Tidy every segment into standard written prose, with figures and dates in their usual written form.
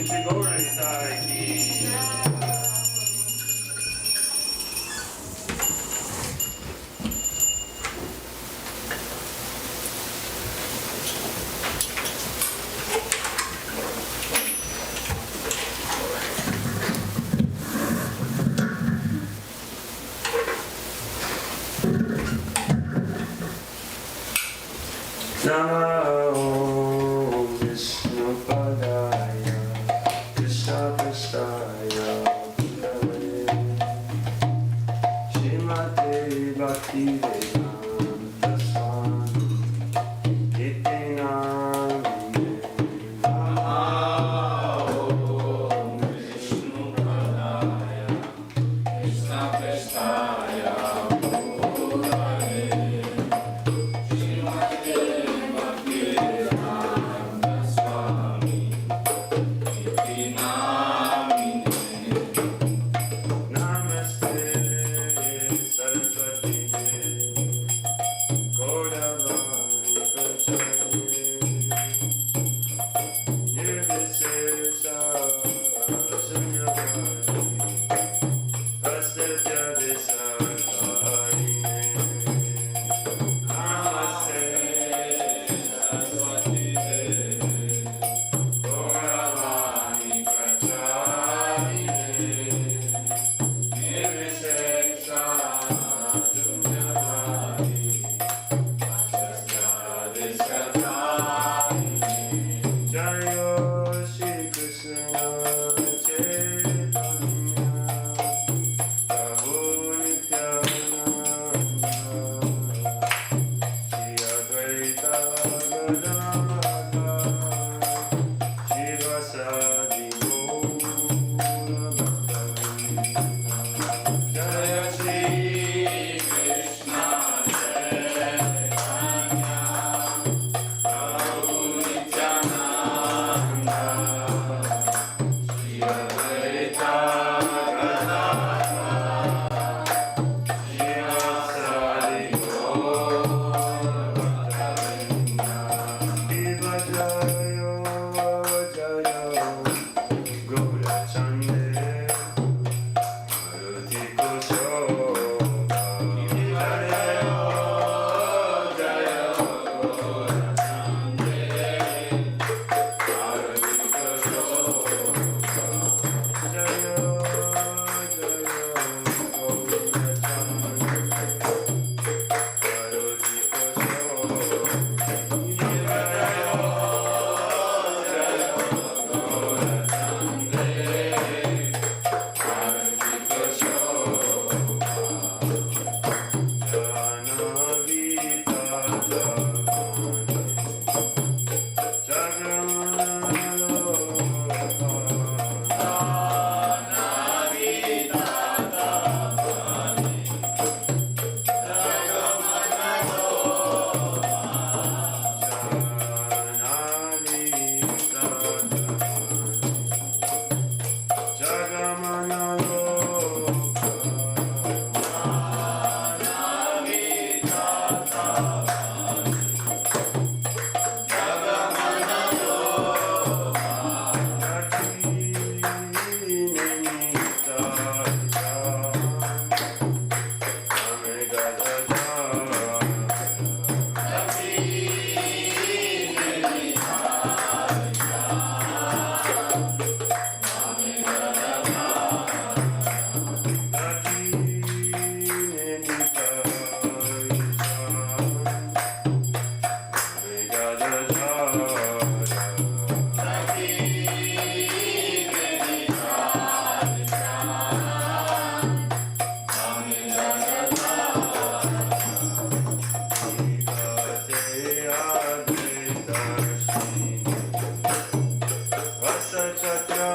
Shri Gaura ki. Namo Vishnu Padaya Krishna Prasthaya Bhutale Shrimate Bhakti Vedanta Swami Iti Namine Namo Vishnu Padaya Krishna Prasthaya Chakra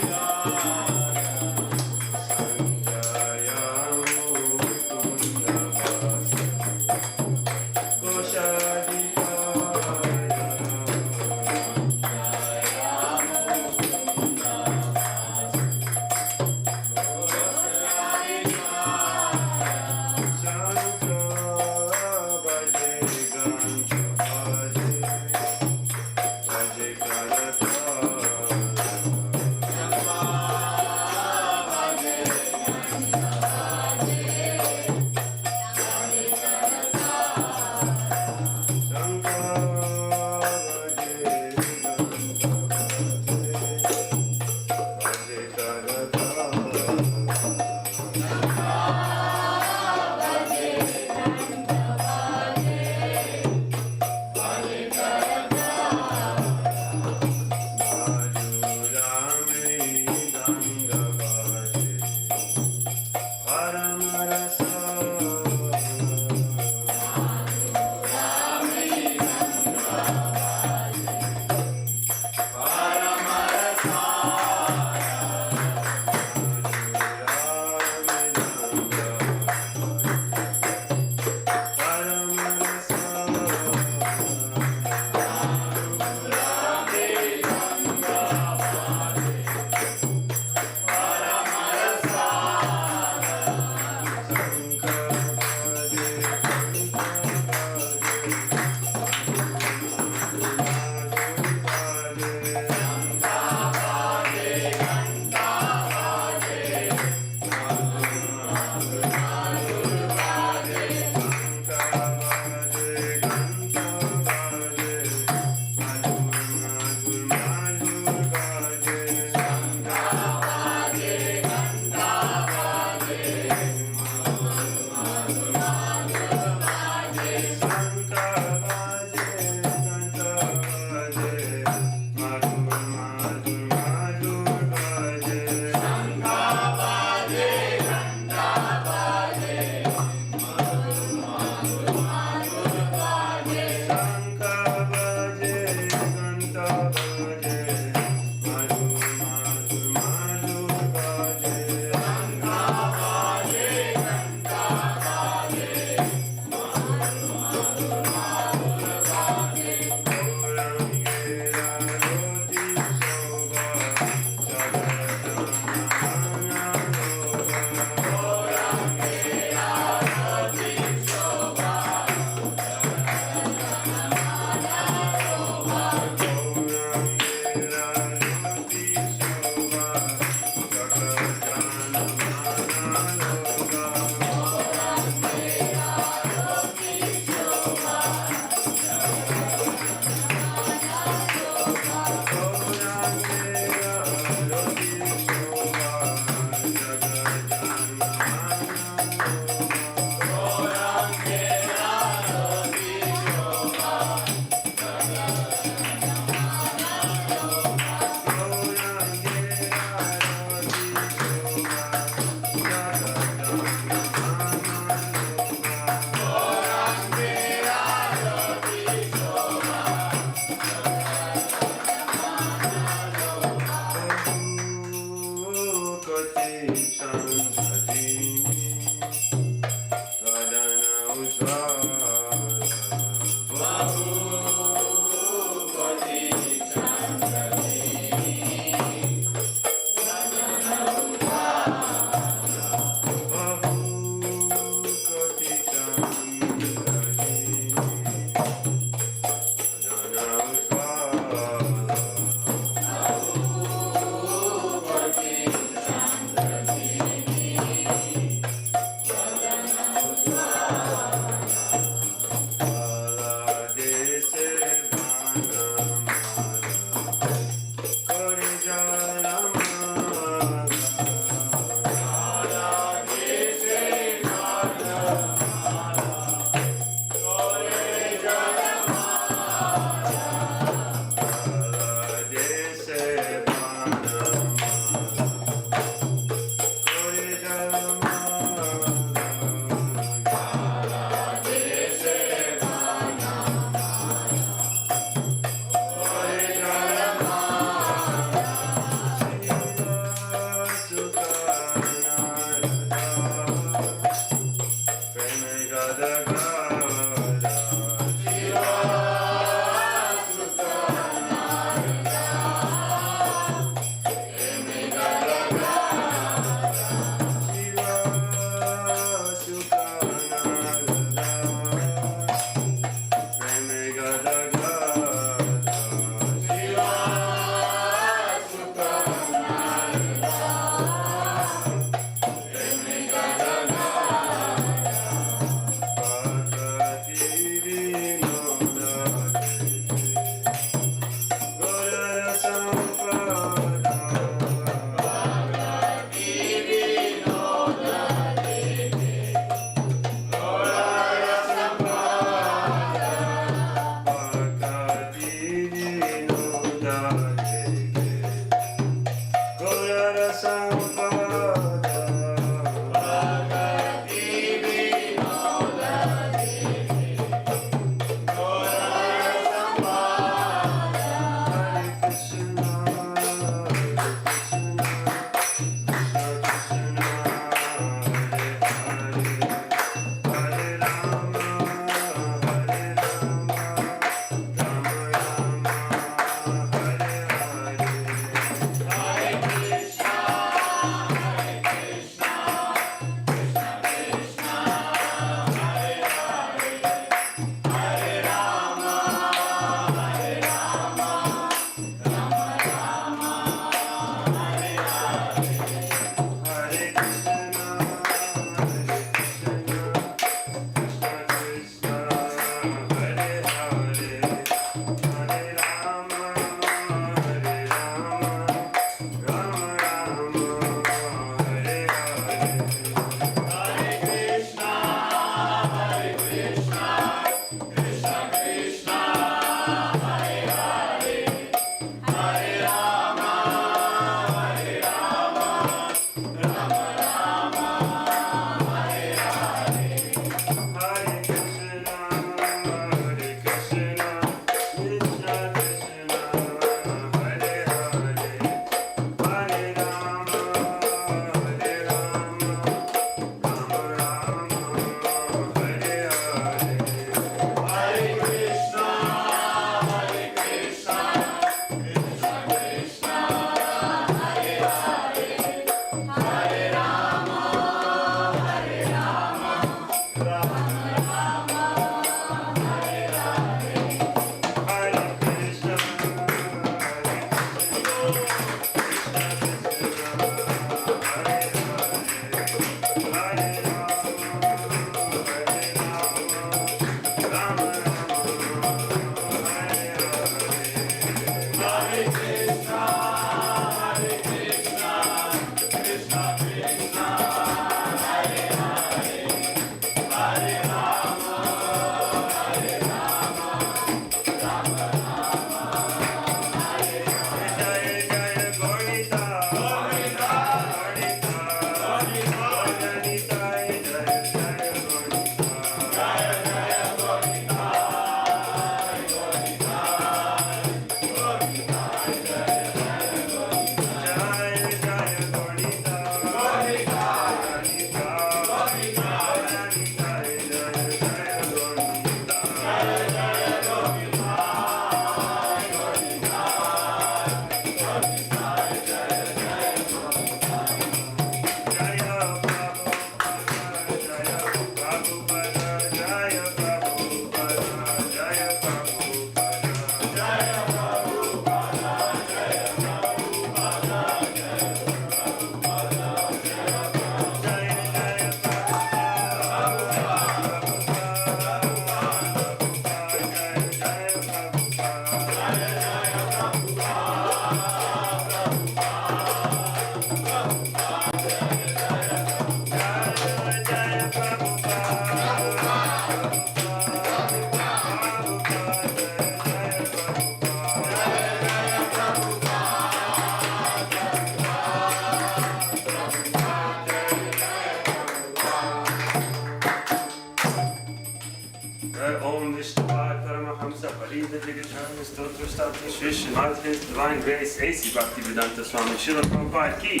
Stotra Statra Shri Srimad His Divine Grace A.C. Bhaktivedanta Swami Srila Prabhupada ki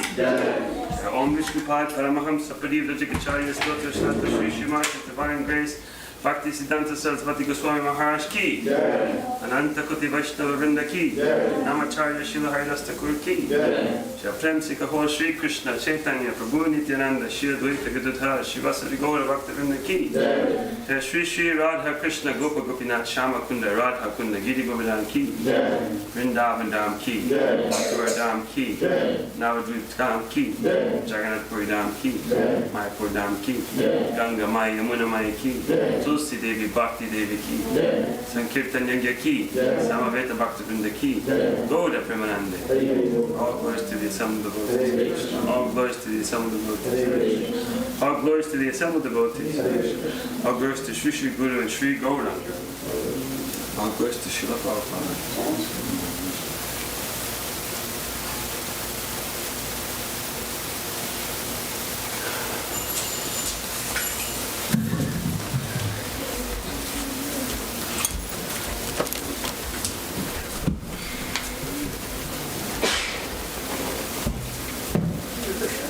Om Vishnupad Paramahamsa Parivrajakacharya Stotra Statra Shri Srimad His Divine Grace Bhakti Siddhanta Sarasvati Goswami Maharaj ki Ananta Koti Vaishnava Vrinda ki Namacharya Srila Haridas Thakur ki Shri Prem Se Kahor Shri Krishna Chaitanya Prabhu Nityananda Shri Advaita Gadadhara Shivasari Gaura Bhakta Vrinda ki Shri Shri Radha Krishna Gopa Gopinath Shama Kunda Radha Kunda Giri Govardhan ki Vrindavan Dham ki Mathura Dham ki Navadvip Dham ki Jagannath Puri Dham ki Mayapur Dham ki Ganga Maya Yamuna Maya ki Tulsi Devi Bhakti Devi ki Sankirtan Yagya ki Samaveta Bhakta Vrinda ki Gaura Premanande. All glories to the assembled devotees. All glories to the assembled devotees. All glories to the assembled devotees. All glories to Sri Sri Guru and Sri Gauranga. All glories to Srila Prabhupada.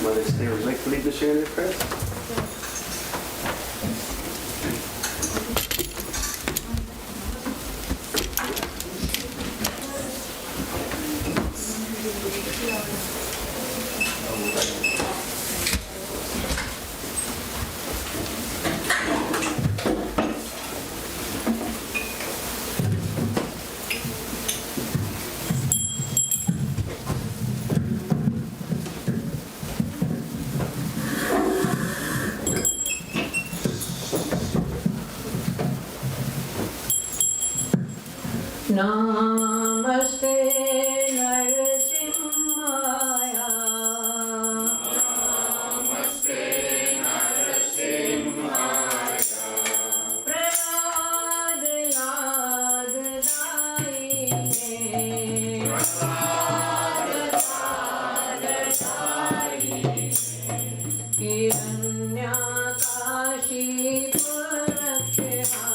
Mother's Day would like to lead the share their prayers. Namaste Narasimhaya. Namaste Narasimhaya. Prahlad Daine. Hiranyakashi Puraksha.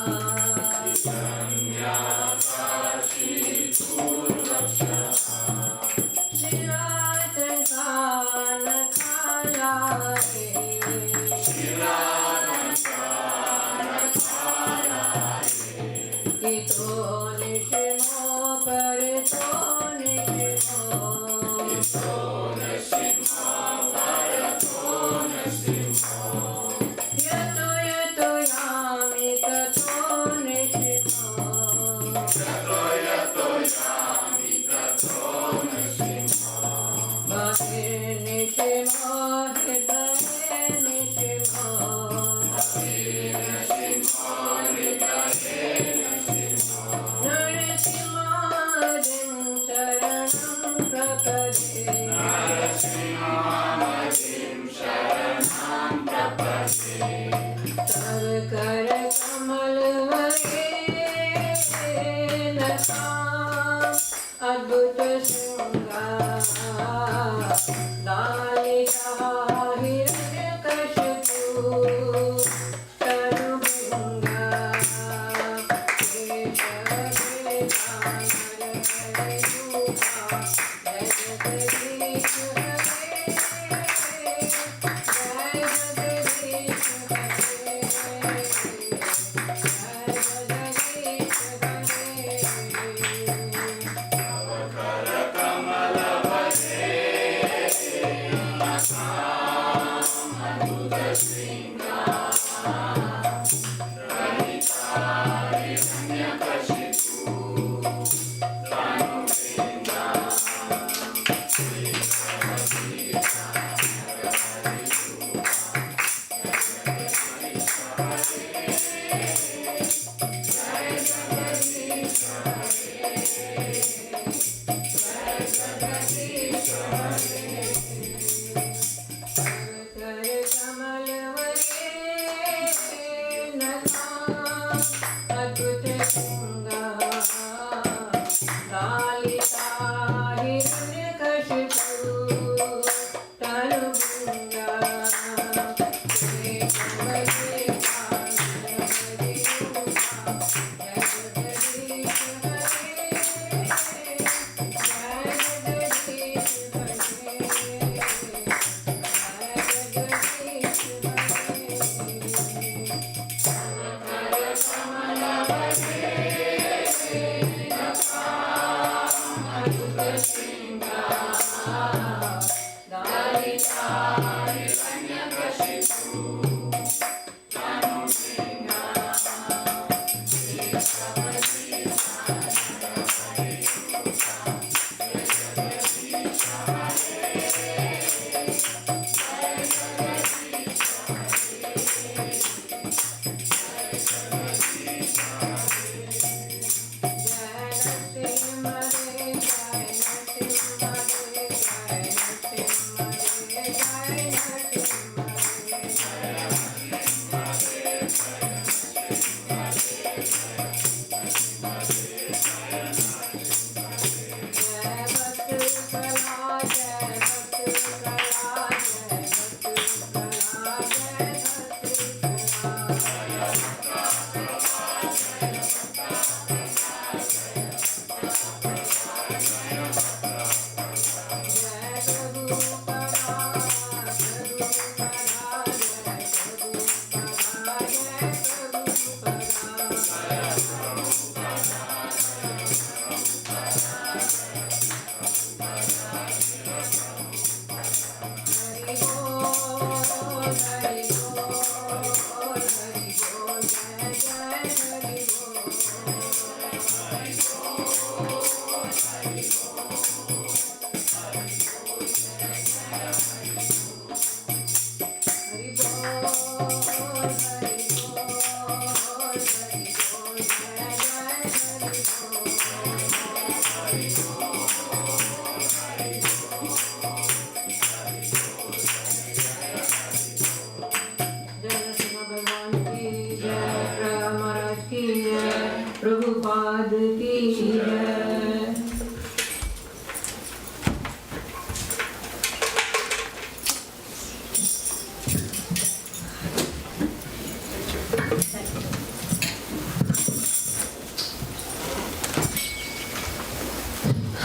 Prabhupada की जय।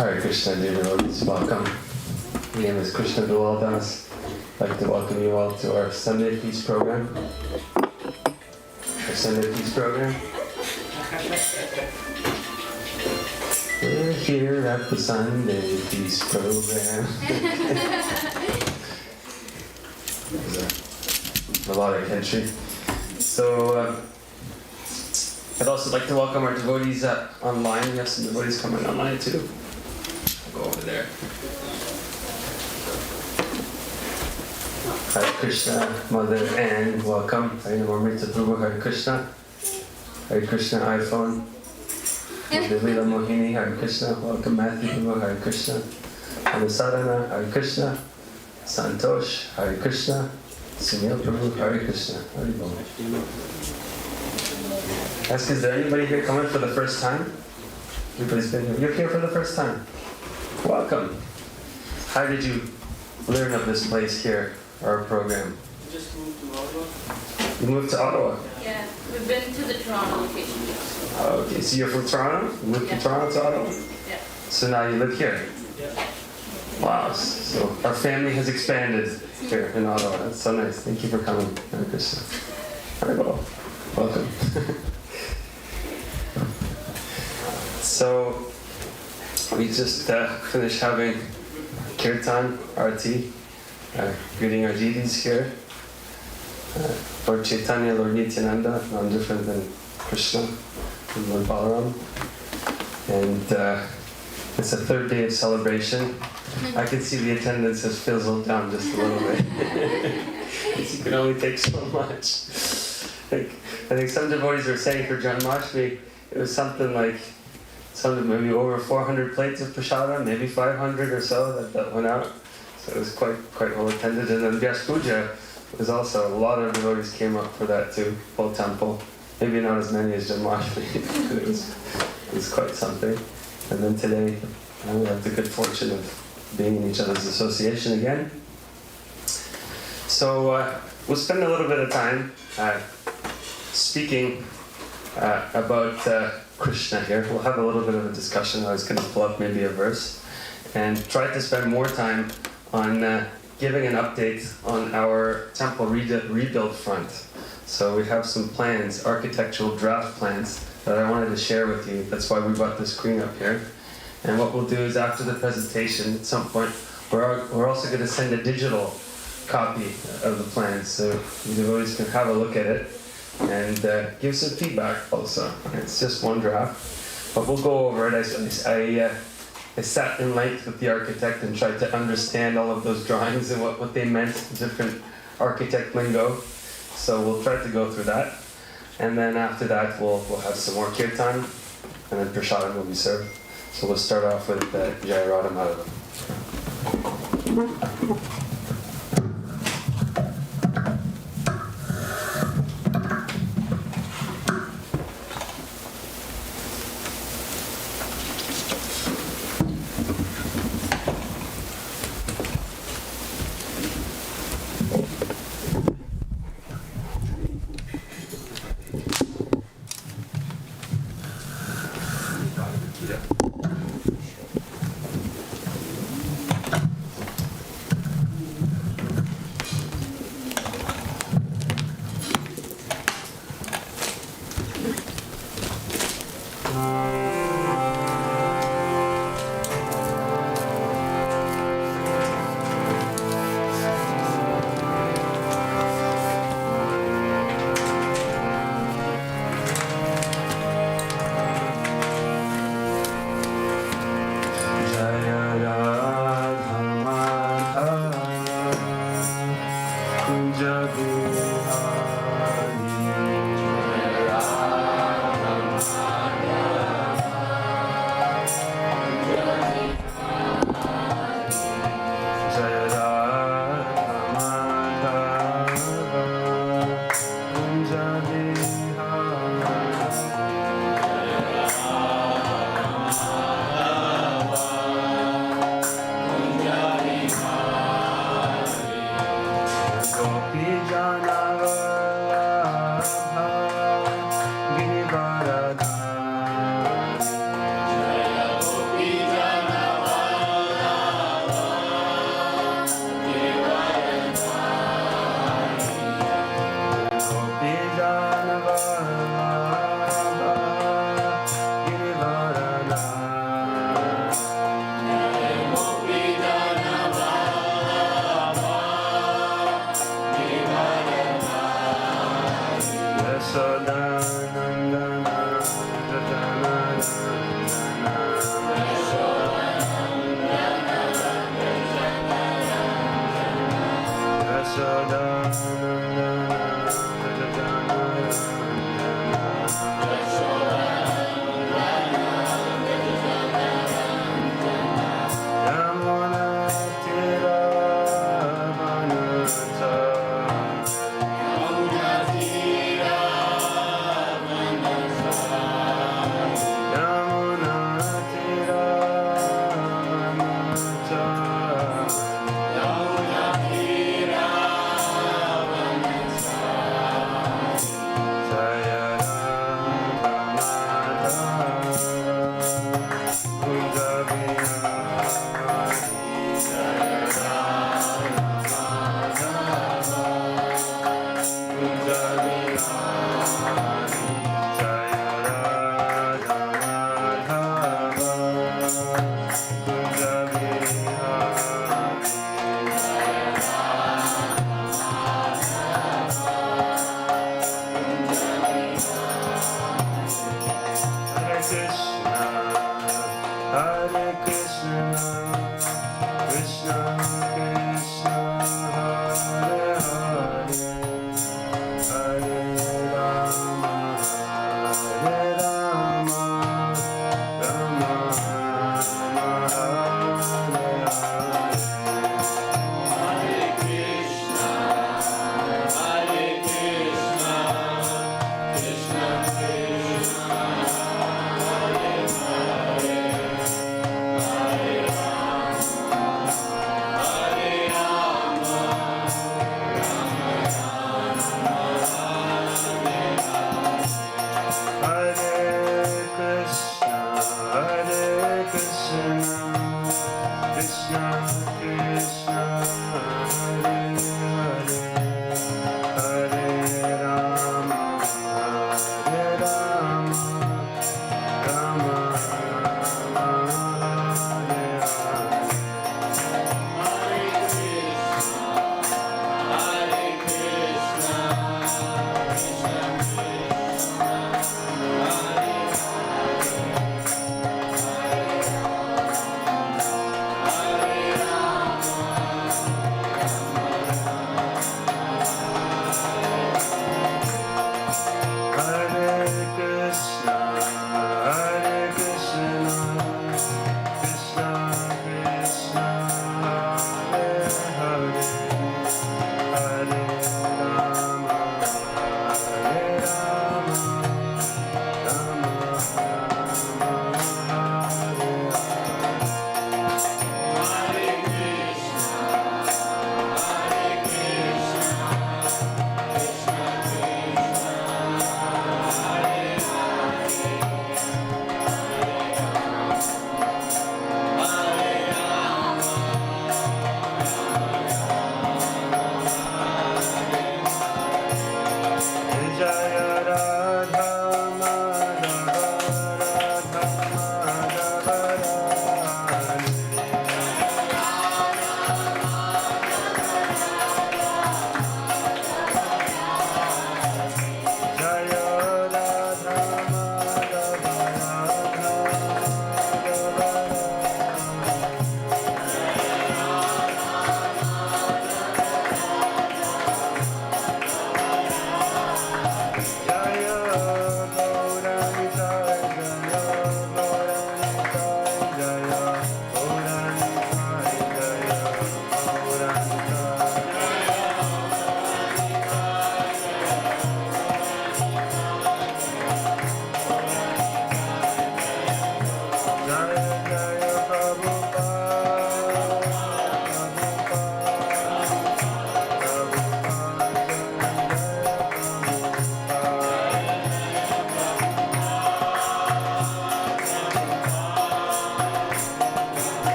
Hare Krishna, dear devotees, welcome. My name is Krshna Dulal Prabhu. I'd like to welcome you all to our Sunday Peace program. Our Sunday Peace program. We're here at the Sunday Peace program. A lot of country. So, I'd also like to welcome our devotees online. We have some devotees coming online too. I'll go over there. Hare Krishna, Mother Ann, welcome. Hare Narasimha Prabhu, Hare Krishna. Hare Krishna iPhone. Lila Mohini, Hare Krishna. Welcome Matthew Prabhu, Hare Krishna. Anusarana, Hare Krishna. Santosh, Hare Krishna. Sunil Prabhu, Hare Krishna. Hare Bol. Ask, is there anybody here coming for the first time? Everybody's been here. You're here for the first time. Welcome. How did you learn of this place here, our program? We just moved to Ottawa. You moved to Ottawa? Yeah, we've been to the Toronto location. Oh, okay, so you're from Toronto? You moved from Toronto to Ottawa? Yeah. So now you live here? Yeah. Wow, so our family has expanded here in Ottawa. That's so nice. Thank you for coming. Hare Krishna. Hare Bol. Welcome. So, we just finished having Kirtan, Aarti, greeting our deities here. Lord Chaitanya, Lord Nityananda, none different than Krishna and Lord Balaram. And it's the third day of celebration. I can see the attendance has fizzled down just a little bit. Because you can only take so much. I think some devotees were saying for Janmashtami, it was something like maybe over 400 plates of prasada, maybe 500 or so that went out. So it was quite well attended. And then Vyas Puja was also, a lot of devotees came up for that too, full temple. Maybe not as many as Janmashtami, but it was quite something. And then today, we have the good fortune of being in each other's association again. So we'll spend a little bit of time speaking about Krishna here. We'll have a little bit of a discussion. I was going to pull up maybe a verse and try to spend more time on giving an update on our temple rebuild front. So we have some plans, architectural draft plans, that I wanted to share with you. That's why we brought the screen up here. And what we'll do is after the presentation, at some point, we're also going to send a digital copy of the plans so the devotees can have a look at it and give some feedback also. It's just one draft, but we'll go over it. I sat in length with the architect and tried to understand all of those drawings and what they meant, different architect lingo. So we'll try to go through that. And then after that, we'll have some more Kirtan, and then Prasadam will be served. So we'll start off with Jaya, Radha, Madhava.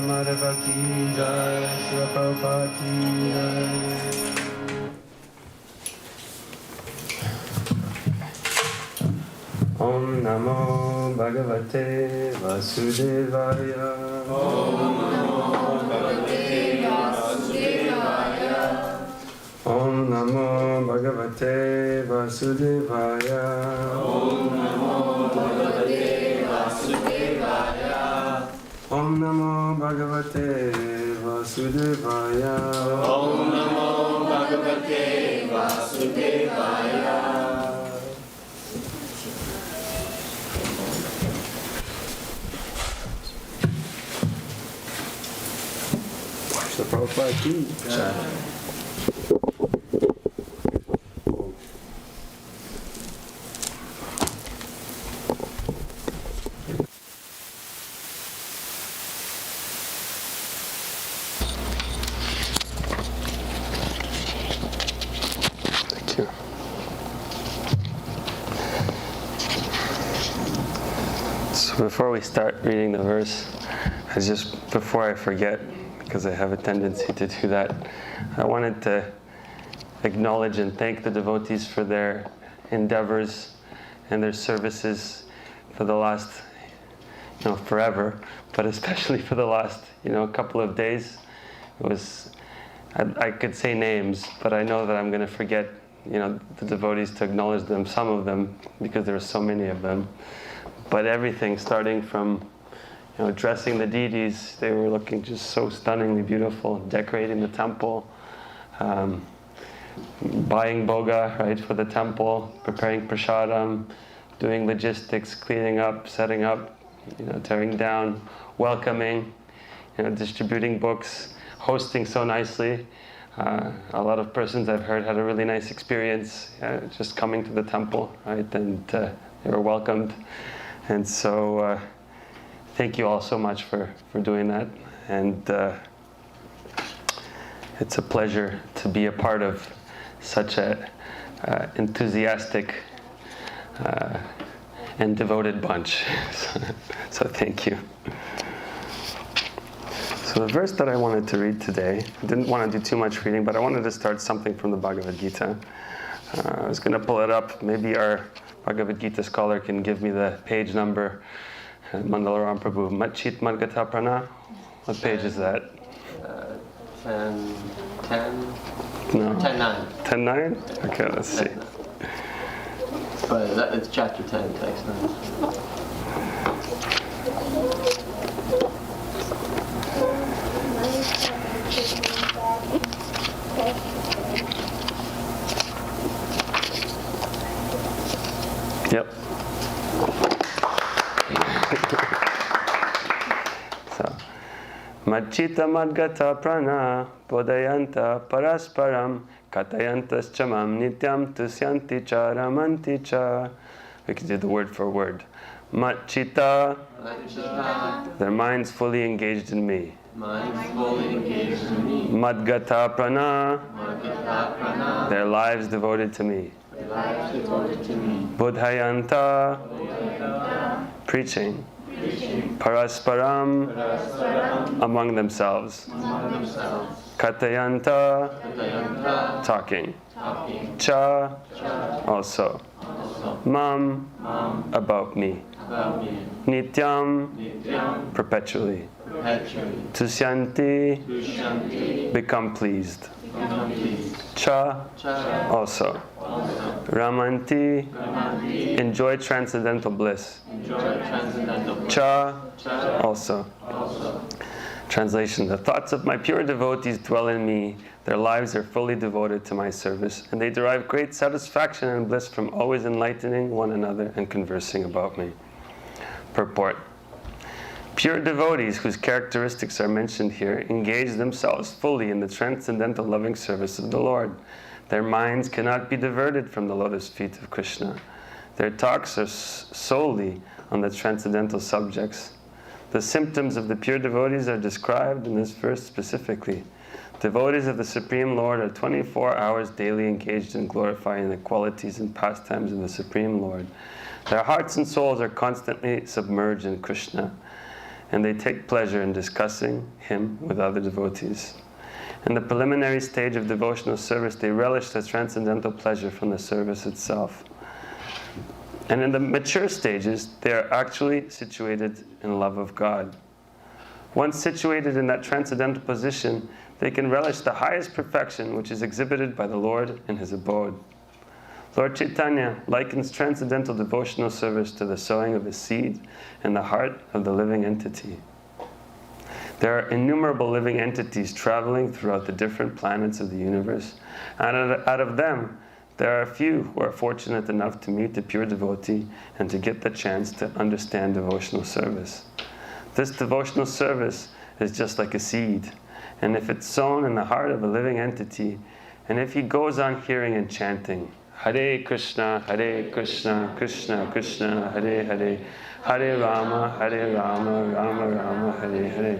Madhava ki Jaya, Srila Prabhupada ki Jaya. Om Namo Bhagavate Vasudevaya. Om Namo Bhagavate Vasudevaya. Om Namo Bhagavate Vasudevaya. Om Namo Bhagavate Vasudevaya. The Prabhupada ki Jaya. Thank you. So before we start reading the verse, before I forget, because I have a tendency to do that, I wanted to acknowledge and thank the devotees for their endeavors and their services for the last, forever, but especially for the last, couple of days. It was, I could say names, but I know that I'm going to forget, the devotees to acknowledge them, some of them, because there are so many of them. But everything, starting from dressing the deities, they were looking just so stunningly beautiful, decorating the temple, buying boga, right, for the temple, preparing prasadam, doing logistics, cleaning up, setting up, tearing down, welcoming, distributing books, hosting so nicely. A lot of persons I've heard had a really nice experience just coming to the temple, right, and they were welcomed. And so thank you all so much for doing that, and it's a pleasure to be a part of such a enthusiastic and devoted bunch. So thank you. So the verse that I wanted to read today, I didn't want to do too much reading, but I wanted to start something from the Bhagavad Gita. I was going to pull it up. Maybe our Bhagavad Gita scholar can give me the page number. Mandalaram Prabhu, Machit Madgata Prana. What page is that? 10, No. 10:9. 10:9? Okay, let's see. But it's chapter 10, text 9. Yep. So, Machita Madgata Prana Bodhayanta Parasparam Katayantas Chamam Nityam Tusyanti Cha Ramanti Cha. We can do the word for word. Machita, their minds fully engaged in me. Madgata Prana, their lives devoted to me. Bodhayanta, preaching. Parasparam, among themselves. Katayanta, talking. Cha, also. Mam, about me. Nityam, perpetually. Tusyanti, become pleased. Cha, also. Ramanti, enjoy transcendental bliss. Cha, also. Translation: the thoughts of my pure devotees dwell in me. Their lives are fully devoted to my service, and they derive great satisfaction and bliss from always enlightening one another and conversing about me. Purport: pure devotees, whose characteristics are mentioned here, engage themselves fully in the transcendental loving service of the Lord. Their minds cannot be diverted from the lotus feet of Krishna. Their talks are solely on the transcendental subjects. The symptoms of the pure devotees are described in this verse specifically. Devotees of the Supreme Lord are 24 hours daily engaged in glorifying the qualities and pastimes of the Supreme Lord. Their hearts and souls are constantly submerged in Krishna, and they take pleasure in discussing Him with other devotees. In the preliminary stage of devotional service, they relish the transcendental pleasure from the service itself. And in the mature stages, they are actually situated in love of God. Once situated in that transcendental position, they can relish the highest perfection which is exhibited by the Lord in His abode. Lord Chaitanya likens transcendental devotional service to the sowing of a seed in the heart of the living entity. There are innumerable living entities traveling throughout the different planets of the universe, and out of them, there are a few who are fortunate enough to meet the pure devotee and to get the chance to understand devotional service. This devotional service is just like a seed, and if it's sown in the heart of a living entity, and if he goes on hearing and chanting, Hare Krishna, Krishna Krishna, Hare Hare, Hare Rama, Rama Rama, Hare Hare,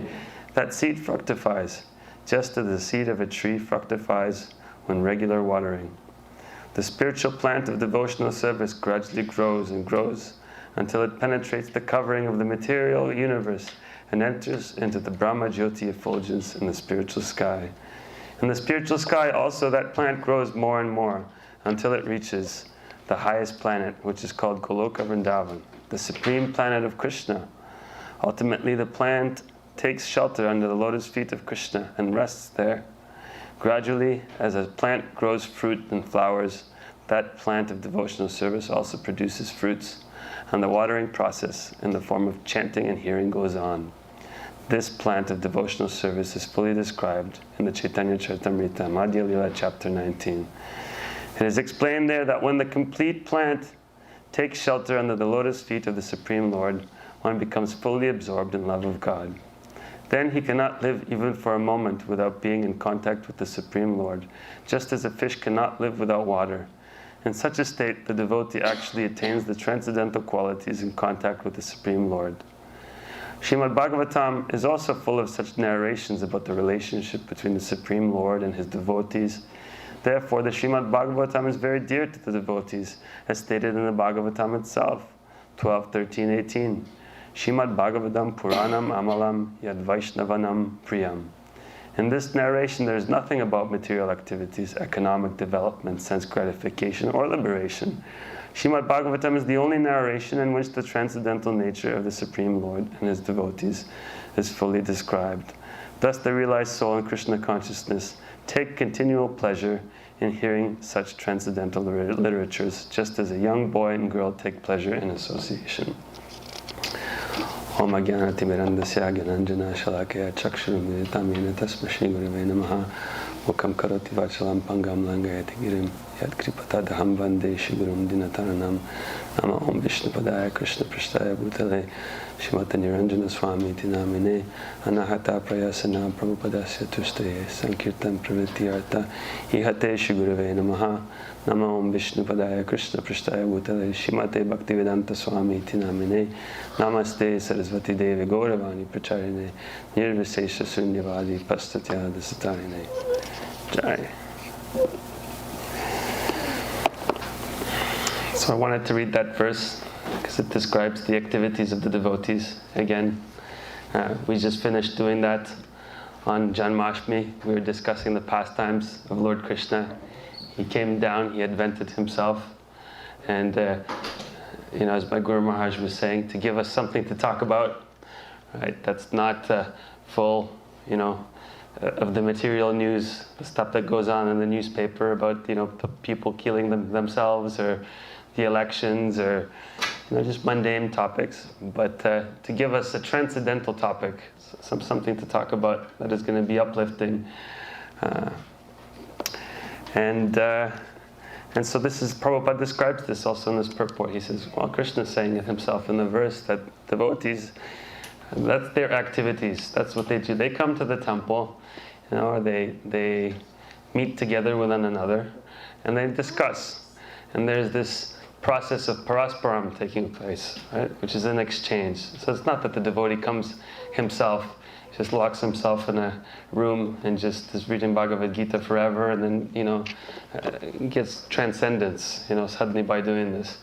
that seed fructifies, just as the seed of a tree fructifies when regular watering. The spiritual plant of devotional service gradually grows and grows until it penetrates the covering of the material universe and enters into the Brahma Jyoti effulgence in the spiritual sky. In the spiritual sky also that plant grows more and more until it reaches the highest planet, which is called Goloka Vrindavan, the supreme planet of Krishna. Ultimately, the plant takes shelter under the lotus feet of Krishna and rests there. Gradually, as a plant grows fruit and flowers, that plant of devotional service also produces fruits, and the watering process in the form of chanting and hearing goes on. This plant of devotional service is fully described in the Chaitanya Charitamrita, Madhya Lila, chapter 19. It is explained there that when the complete plant takes shelter under the lotus feet of the Supreme Lord, one becomes fully absorbed in love of God. Then he cannot live even for a moment without being in contact with the Supreme Lord, just as a fish cannot live without water. In such a state, the devotee actually attains the transcendental qualities in contact with the Supreme Lord. Srimad Bhagavatam is also full of such narrations about the relationship between the Supreme Lord and his devotees. Therefore, the Srimad Bhagavatam is very dear to the devotees, as stated in the Bhagavatam itself, 12, 13, 18. Srimad Bhagavatam Puranam Amalam Yad Vaishnavanam Priyam. In this narration, there is nothing about material activities, economic development, sense gratification, or liberation. Srimad Bhagavatam is the only narration in which the transcendental nature of the Supreme Lord and his devotees is fully described. Thus, the realized soul in Krishna consciousness take continual pleasure in hearing such transcendental literatures, just as a young boy and girl take pleasure in association. Om Ajnanatimirandasya Gyananjana Shalakaya Chakshurumiritam Yena Tasmai Shri Gurave Namaha Mukam Karoti Vachalam Pangam Langayati Girim Yad Kripatadaham Vande Shigurum Dinataranam Nama Om Vishnupadaya Krishna Prashtaya Bhutale Shrimata Niranjana Swami Tinamine Anahata Prayasana Prabhupadasya Tustaye Sankirtan Praviti Arta Ihate Shigurave Namaha Nama Om Vishnupadaya Krishna Prashtaya Bhutale Shrimate Bhaktivedanta Swami Tinamine Namaste Sarasvati Devi Gauravani Pracharine Nirvisesha Sunyavadi Pastatya Dasatarine Jaya. So I wanted to read that verse because it describes the activities of the devotees. Again, we just finished doing that on Janmashtami. We were discussing the pastimes of Lord Krishna. He came down, he advented himself, and as my Guru Maharaj was saying, to give us something to talk about. Right? That's not full, of the material news, the stuff that goes on in the newspaper about, the people killing themselves, or the elections, or just mundane topics, but to give us a transcendental topic, something to talk about that is going to be uplifting. And so this is, Prabhupada describes this also in this purport. He says, well, Krishna is saying it himself in the verse that devotees, that's their activities, that's what they do. They come to the temple, or they meet together with one another, and they discuss. And there's this process of parasparam taking place, right? Which is an exchange. So it's not that the devotee comes himself, just locks himself in a room and just is reading Bhagavad Gita forever, and then gets transcendence, suddenly by doing this.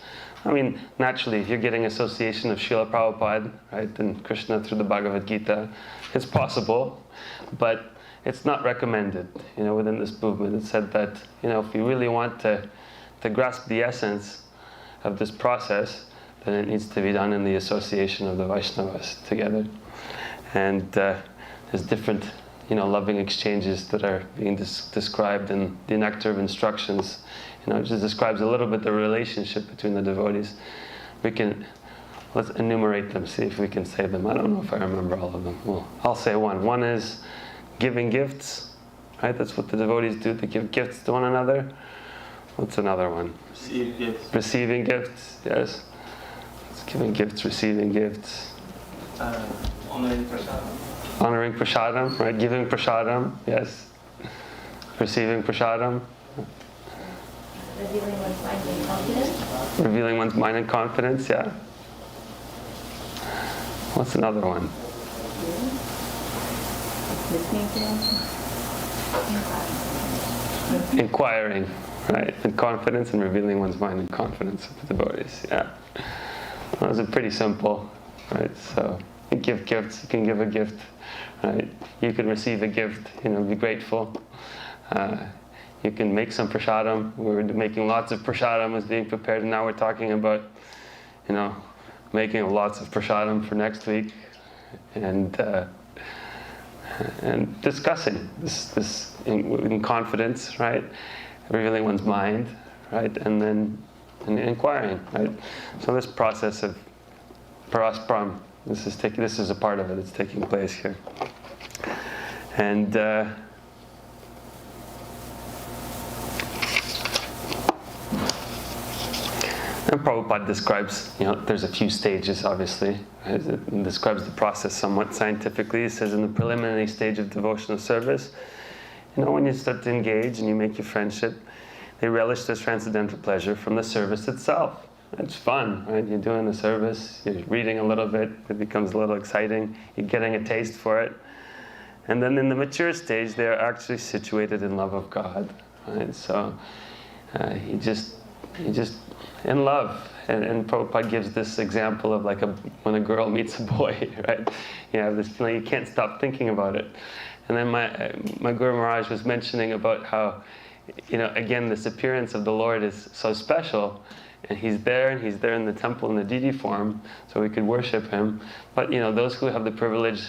I mean, naturally, if you're getting association of Srila Prabhupada, right, and Krishna through the Bhagavad Gita, it's possible, but it's not recommended. Within this movement, it's said that if you really want to grasp the essence of this process, then it needs to be done in the association of the Vaishnavas together. And there's different, loving exchanges that are being described in the Nectar of Instructions It just describes a little bit the relationship between the devotees. Let's enumerate them, see if we can say them. I don't know if I remember all of them. Well, I'll say one. One is giving gifts, right? That's what the devotees do. They give gifts to one another. What's another one? Receive gifts. Receiving gifts, yes. It's giving gifts, receiving gifts. Honoring prasadam. Honoring prasadam, right? Giving prasadam, yes. Receiving prasadam. Revealing one's mind and confidence. Revealing one's mind and confidence, yeah. What's another one? Inquiring, right? And confidence and revealing one's mind and confidence with the devotees, yeah. Those are pretty simple, right? So you give gifts, you can give a gift, right? You can receive a gift, be grateful. You can make some prasadam. We're making lots of prasadam is being prepared, and now we're talking about, making lots of prasadam for next week, and discussing this in confidence, right? Revealing one's mind, right? And then inquiring, right? So this process of paraspram, this is a part of it. It's taking place here, and. And Prabhupada describes, there's a few stages, obviously. It describes the process somewhat scientifically. He says in the preliminary stage of devotional service, when you start to engage and you make your friendship, they relish this transcendental pleasure from the service itself. It's fun, right? You're doing the service, you're reading a little bit, it becomes a little exciting, you're getting a taste for it. And then in the mature stage, they're actually situated in love of God, right? So he just in love. And Prabhupada gives this example of when a girl meets a boy, right? You have this feeling, you can't stop thinking about it. And then my Guru Maharaj was mentioning about how, again, this appearance of the Lord is so special, and he's there in the temple in the deity form, so we could worship him. But those who have the privilege,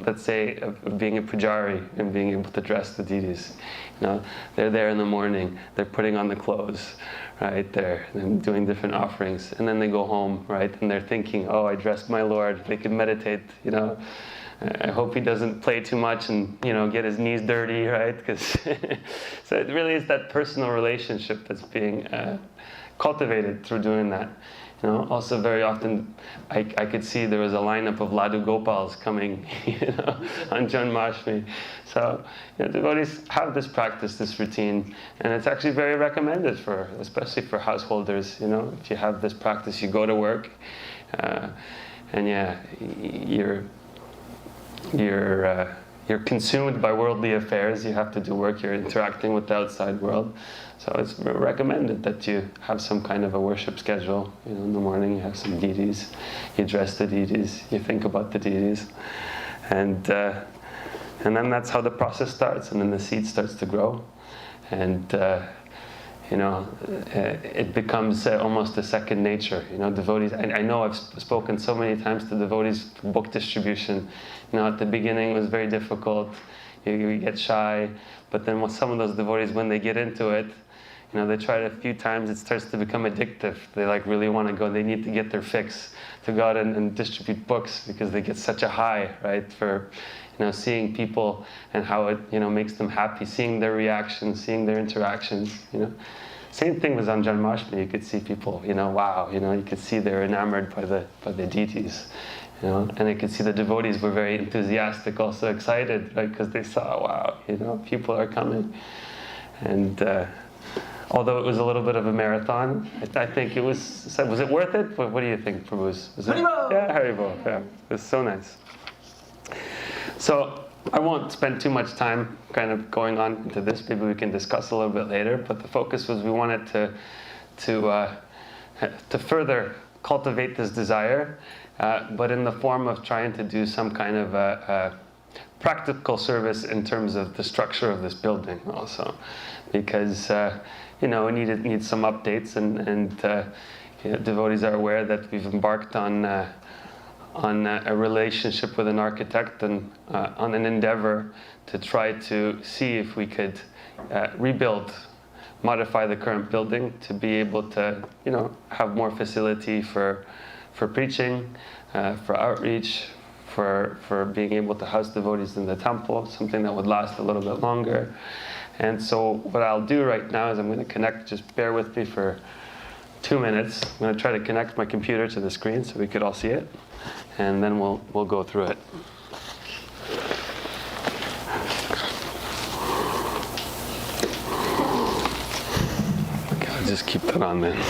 let's say, of being a pujari and being able to dress the deities, they're there in the morning, they're putting on the clothes, right? They're doing different offerings, and then they go home, right? And they're thinking, oh, I dressed my Lord. They can meditate, I hope he doesn't play too much and, get his knees dirty, right? Because so it really is that personal relationship that's being cultivated through doing that. Also very often I could see there was a lineup of Ladu Gopals coming, on Janmashtami. So, devotees have this practice, this routine, and it's actually very recommended especially for householders. If you have this practice, you go to work, and yeah, you're consumed by worldly affairs. You have to do work. You're interacting with the outside world. So it's recommended that you have some kind of a worship schedule. In the morning you have some deities, you dress the deities, you think about the deities, and then that's how the process starts. And then the seed starts to grow, and it becomes almost a second nature. Devotees. I know I've spoken so many times to devotees for book distribution. At the beginning it was very difficult. You get shy, but then some of those devotees, when they get into it, they try it a few times, it starts to become addictive. They really want to go, they need to get their fix to go out and distribute books, because they get such a high, right, for seeing people and how it makes them happy, seeing their reactions, seeing their interactions. Same thing was on Janmashtami. You could see people, wow, you could see they're enamored by the deities. And they could see the devotees were very enthusiastic, also excited, right? Because they saw, wow, people are coming. And although it was a little bit of a marathon, I think it was it worth it? What do you think, Prabhu? Haribol! Yeah, Haribol, yeah. It was so nice. So I won't spend too much time kind of going on into this. Maybe we can discuss a little bit later. But the focus was we wanted to further cultivate this desire, but in the form of trying to do some kind of a practical service in terms of the structure of this building also, because we need some updates, and devotees are aware that we've embarked on a relationship with an architect and on an endeavor to try to see if we could rebuild modify the current building to be able to, have more facility for preaching, for outreach, for being able to house devotees in the temple, something that would last a little bit longer. And so what I'll do right now is I'm going to connect, just bear with me for 2 minutes. I'm going to try to connect my computer to the screen so we could all see it, and then we'll go through it. Okay, I'll just keep that on then.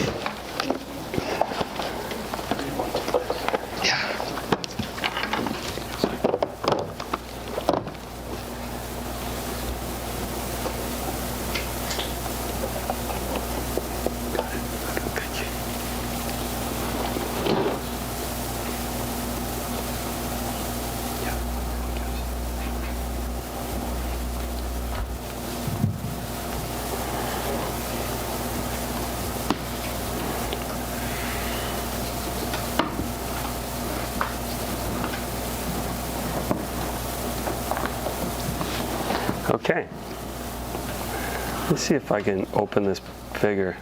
Okay, let's see if I can open this bigger.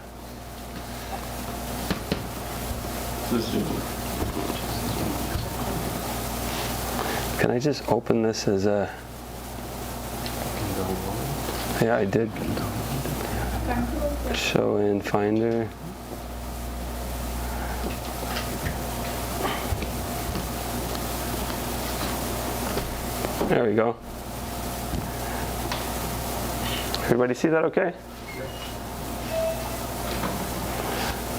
Can I just open this as a... Yeah, I did. Show in Finder. There we go. Everybody see that okay?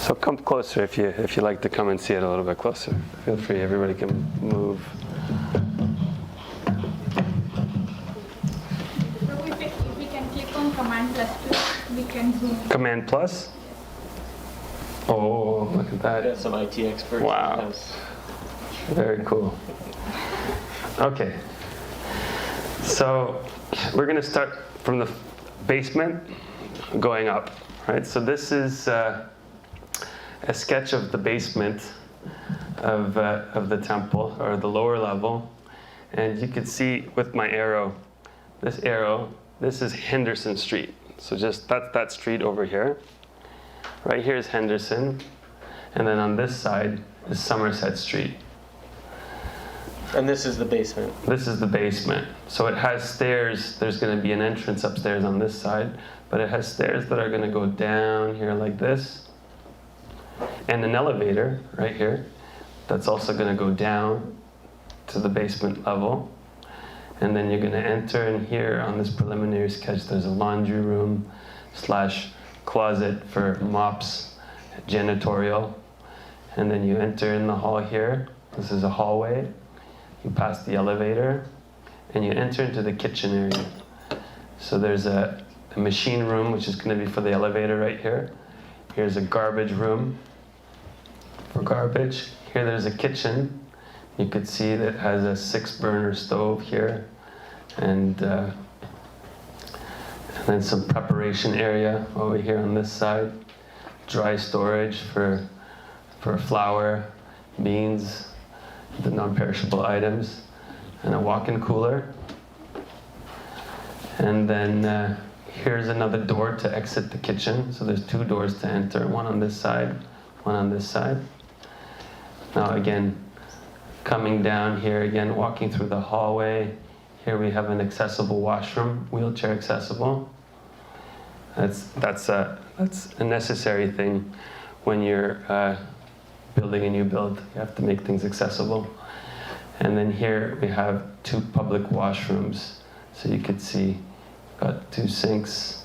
So come closer if you like to come and see it a little bit closer. Feel free, everybody can move. So if we can click on Command plus, we can zoom. Command plus? Oh, look at that. Got some IT experts. Wow. Very cool. Okay. So we're going to start from the basement going up, right? So this is a sketch of the basement of the temple, or the lower level. And you can see with my arrow, this is Henderson Street. So just that's that street over here. Right here is Henderson. And then on this side is Somerset Street. And this is the basement. This is the basement. So it has stairs. There's going to be an entrance upstairs on this side, but it has stairs that are going to go down here like this, and an elevator right here that's also going to go down to the basement level. And then you're going to enter in here on this preliminary sketch. There's a laundry room / closet for mops, janitorial. And then you enter in the hall here. This is a hallway. You pass the elevator, and you enter into the kitchen area. So there's a machine room, which is going to be for the elevator right here. Here's a garbage room for garbage. Here there's a kitchen. You could see that it has a 6-burner stove here, and then some preparation area over here on this side. Dry storage for flour, beans, the non-perishable items, and a walk-in cooler. And then here's another door to exit the kitchen. So there's 2 doors to enter, one on this side, one on this side. Now again, coming down here again, walking through the hallway. Here we have an accessible washroom, wheelchair accessible. That's a necessary thing when you're building a new build. You have to make things accessible. And then here we have 2 public washrooms. So you could see, got 2 sinks.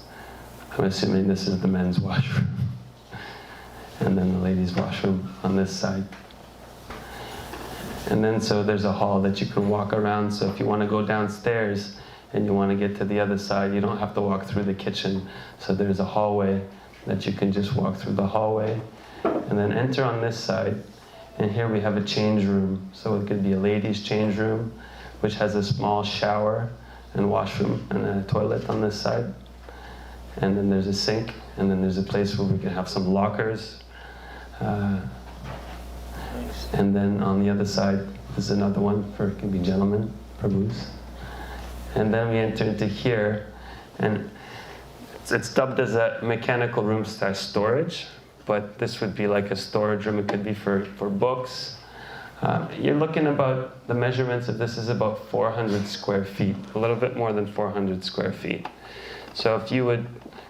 I'm assuming this is the men's washroom. And then the ladies' washroom on this side. And then so there's a hall that you can walk around. So if you want to go downstairs and you want to get to the other side, you don't have to walk through the kitchen. So there's a hallway that you can just walk through the hallway. And then enter on this side, and here we have a change room. So it could be a ladies' change room, which has a small shower and washroom and a toilet on this side. And then there's a sink, and then there's a place where we can have some lockers. And then on the other side, there's another one for, it can be gentlemen, Prabhus. And then we enter into here, and it's dubbed as a mechanical room / storage, but this would be like a storage room. It could be for books. You're looking about, the measurements of this is about 400 square feet, a little bit more than 400 square feet. So if you would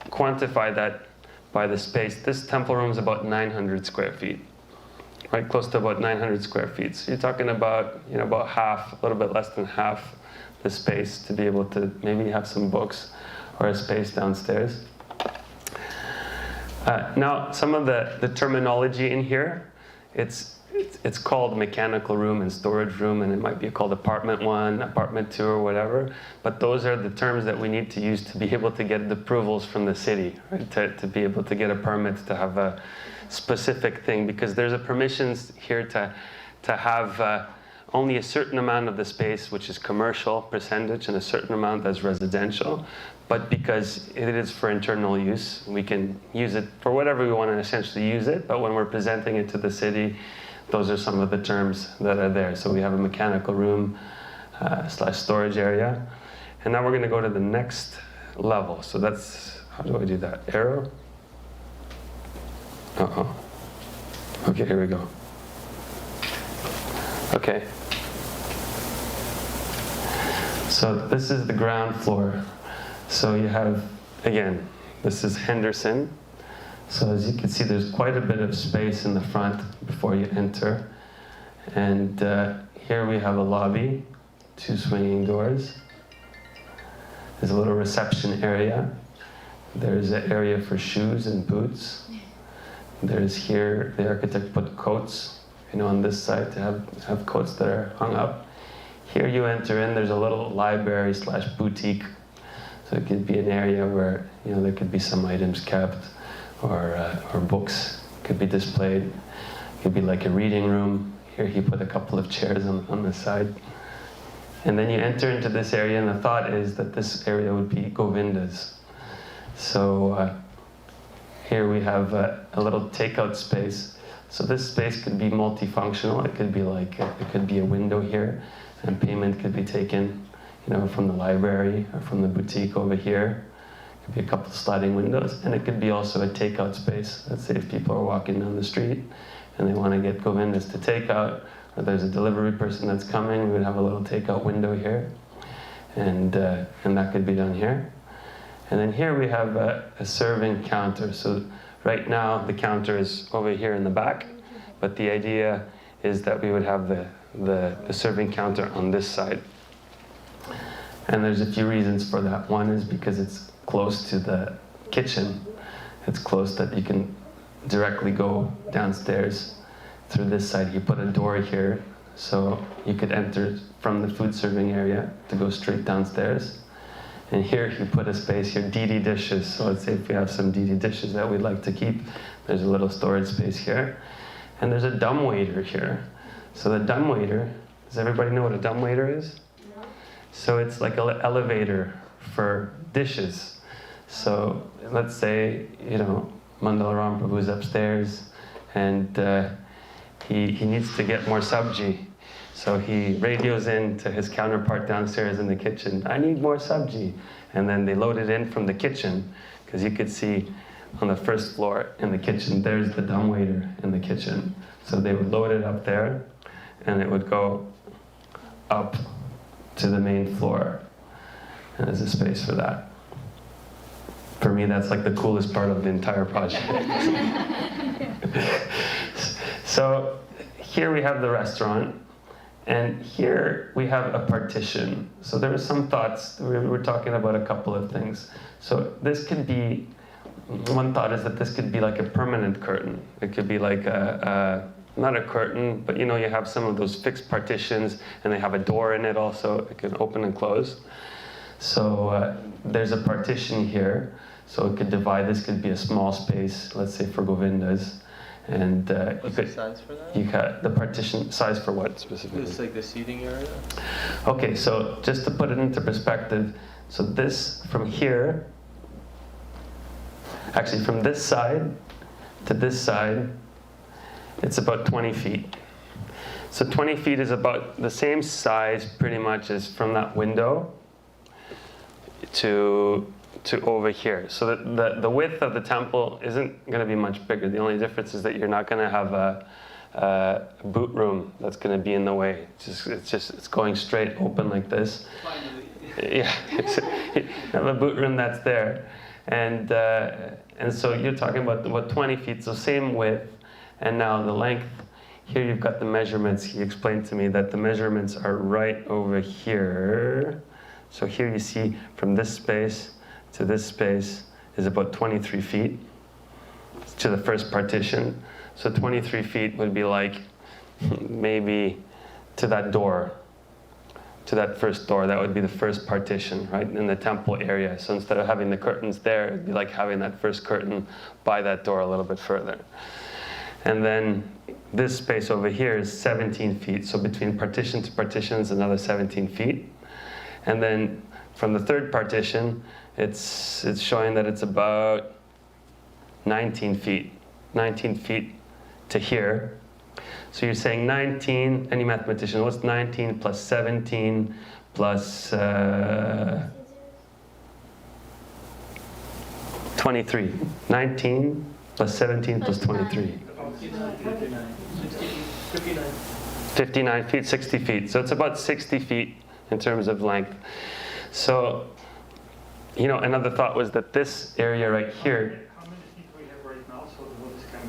quantify that by the space, this temple room is about 900 square feet, right? Close to about 900 square feet. So you're talking about, about half, a little bit less than half the space to be able to maybe have some books or a space downstairs. Now, some of the terminology in here, it's called mechanical room and storage room, and it might be called apartment 1, apartment 2, or whatever. But those are the terms that we need to use to be able to get the approvals from the city, right? To be able to get a permit to have a specific thing, because there's a permissions here to have only a certain amount of the space, which is commercial percentage, and a certain amount that's residential. But because it is for internal use, we can use it for whatever we want to essentially use it. But when we're presenting it to the city, those are some of the terms that are there. So we have a mechanical room / storage area. And now we're going to go to the next level. So that's, how do I do that? Arrow? Okay, here we go. Okay. So this is the ground floor. So you have, again, this is Henderson. So as you can see, there's quite a bit of space in the front before you enter. And here we have a lobby, 2 swinging doors. There's a little reception area. There's an area for shoes and boots. There's here, the architect put coats, on this side to have coats that are hung up. Here you enter in, there's a little library / boutique. So it could be an area where, there could be some items kept, or books could be displayed. It could be like a reading room. Here he put a couple of chairs on the side. And then you enter into this area, and the thought is that this area would be Govinda's. So here we have a little takeout space. So this space could be multifunctional. It could be it could be a window here, and payment could be taken, from the library or from the boutique over here. It could be a couple of sliding windows, and it could be also a takeout space. Let's say if people are walking down the street and they want to get Govindas to take out, or there's a delivery person that's coming, we would have a little takeout window here, and that could be done here. And then here we have a serving counter. So right now the counter is over here in the back, but the idea is that we would have the serving counter on this side. And there's a few reasons for that. One is because it's close to the kitchen. It's close that you can directly go downstairs through this side. You put a door here, so you could enter from the food serving area to go straight downstairs. And here you put a space here, DD dishes. So let's say if we have some DD dishes that we'd like to keep, there's a little storage space here. And there's a dumbwaiter here. So the dumbwaiter, does everybody know what a dumbwaiter is? So it's like an elevator for dishes. So let's say, Mandalaram Prabhu's upstairs, and he needs to get more sabji. So he radios in to his counterpart downstairs in the kitchen, I need more sabji. And then they load it in from the kitchen, because you could see on the first floor in the kitchen, there's the dumbwaiter in the kitchen. So they would load it up there, and it would go up to the main floor. And there's a space for that. For me, that's like the coolest part of the entire project. So here we have the restaurant. And here we have a partition. So there were some thoughts. We were talking about a couple of things. So this could be, one thought is that this could be like a permanent curtain. It could be like not a curtain, but you have some of those fixed partitions, and they have a door in it also. It can open and close. So there's a partition here. So it could divide. This could be a small space, let's say for Govindas. And what's the size for that? You got the partition size for what specifically? It's like the seating area? Okay, so just to put it into perspective, so this from here, actually from this side to this side, it's about 20 feet. So 20 feet is about the same size pretty much as from that window to over here. So that the width of the temple isn't going to be much bigger. The only difference is that you're not going to have a boot room that's going to be in the way. It's going straight open like this. Yeah, you have a boot room that's there, and so you're talking about 20 feet, so same width, and now the length. Here you've got the measurements. He explained to me that the measurements are right over here. So here you see from this space to this space is about 23 feet to the first partition. So 23 feet would be like maybe to that door, to that first door. That would be the first partition, right, in the temple area. So instead of having the curtains there, it'd be like having that first curtain by that door a little bit further. And then this space over here is 17 feet. So between partition to partition is another 17 feet. And then from the third partition, it's showing that it's about 19 feet. 19 feet to here. So you're saying 19, any mathematician, what's 19 plus 17 plus 23? 19 plus 17 plus 23. 59 feet, 60 feet. So it's about 60 feet in terms of length. So, another thought was that this area right here. How many feet we have right now, so the waters can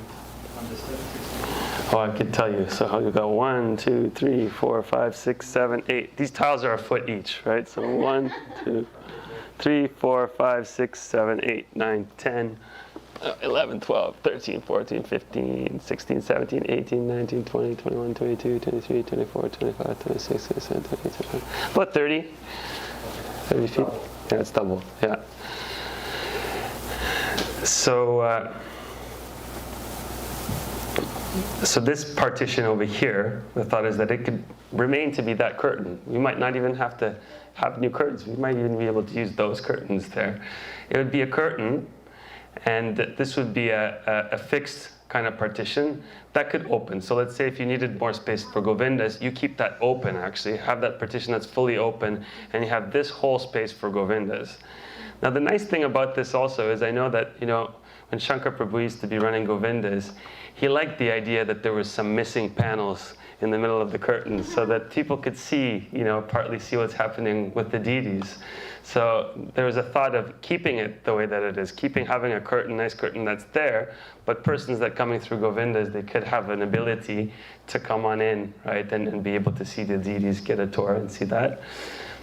understand 60 feet? Oh, I could tell you. So you got 1, 2, 3, 4, 5, 6, 7, 8. These tiles are a foot each, right? So 1, 2, 3, 4, 5, 6, 7, 8, 9, 10. 11, 12, 13, 14, 15, 16, 17, 18, 19, 20, 21, 22, 23, 24, 25, 26, 27, 28, 29. About 30 feet. Yeah, it's double. Yeah. So this partition over here, the thought is that it could remain to be that curtain. We might not even have to have new curtains. We might even be able to use those curtains there. It would be a curtain. And this would be a fixed kind of partition that could open. So let's say if you needed more space for Govindas, you keep that open actually. Have that partition that's fully open, and you have this whole space for Govindas. Now the nice thing about this also is I know that, when Shankar Prabhu used to be running Govindas, he liked the idea that there was some missing panels in the middle of the curtain so that people could see, partly see what's happening with the deities. So there was a thought of keeping it the way that it is, having a curtain, nice curtain that's there, but persons that coming through Govindas, they could have an ability to come on in, right, and be able to see the deities, get a tour and see that.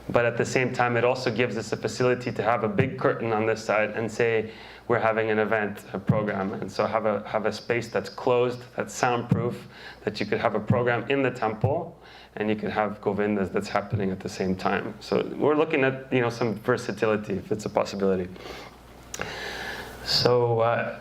But at the same time, it also gives us a facility to have a big curtain on this side and say, we're having an event, a program, and so have a space that's closed, that's soundproof, that you could have a program in the temple, and you could have Govindas that's happening at the same time. So we're looking at some versatility, if it's a possibility. So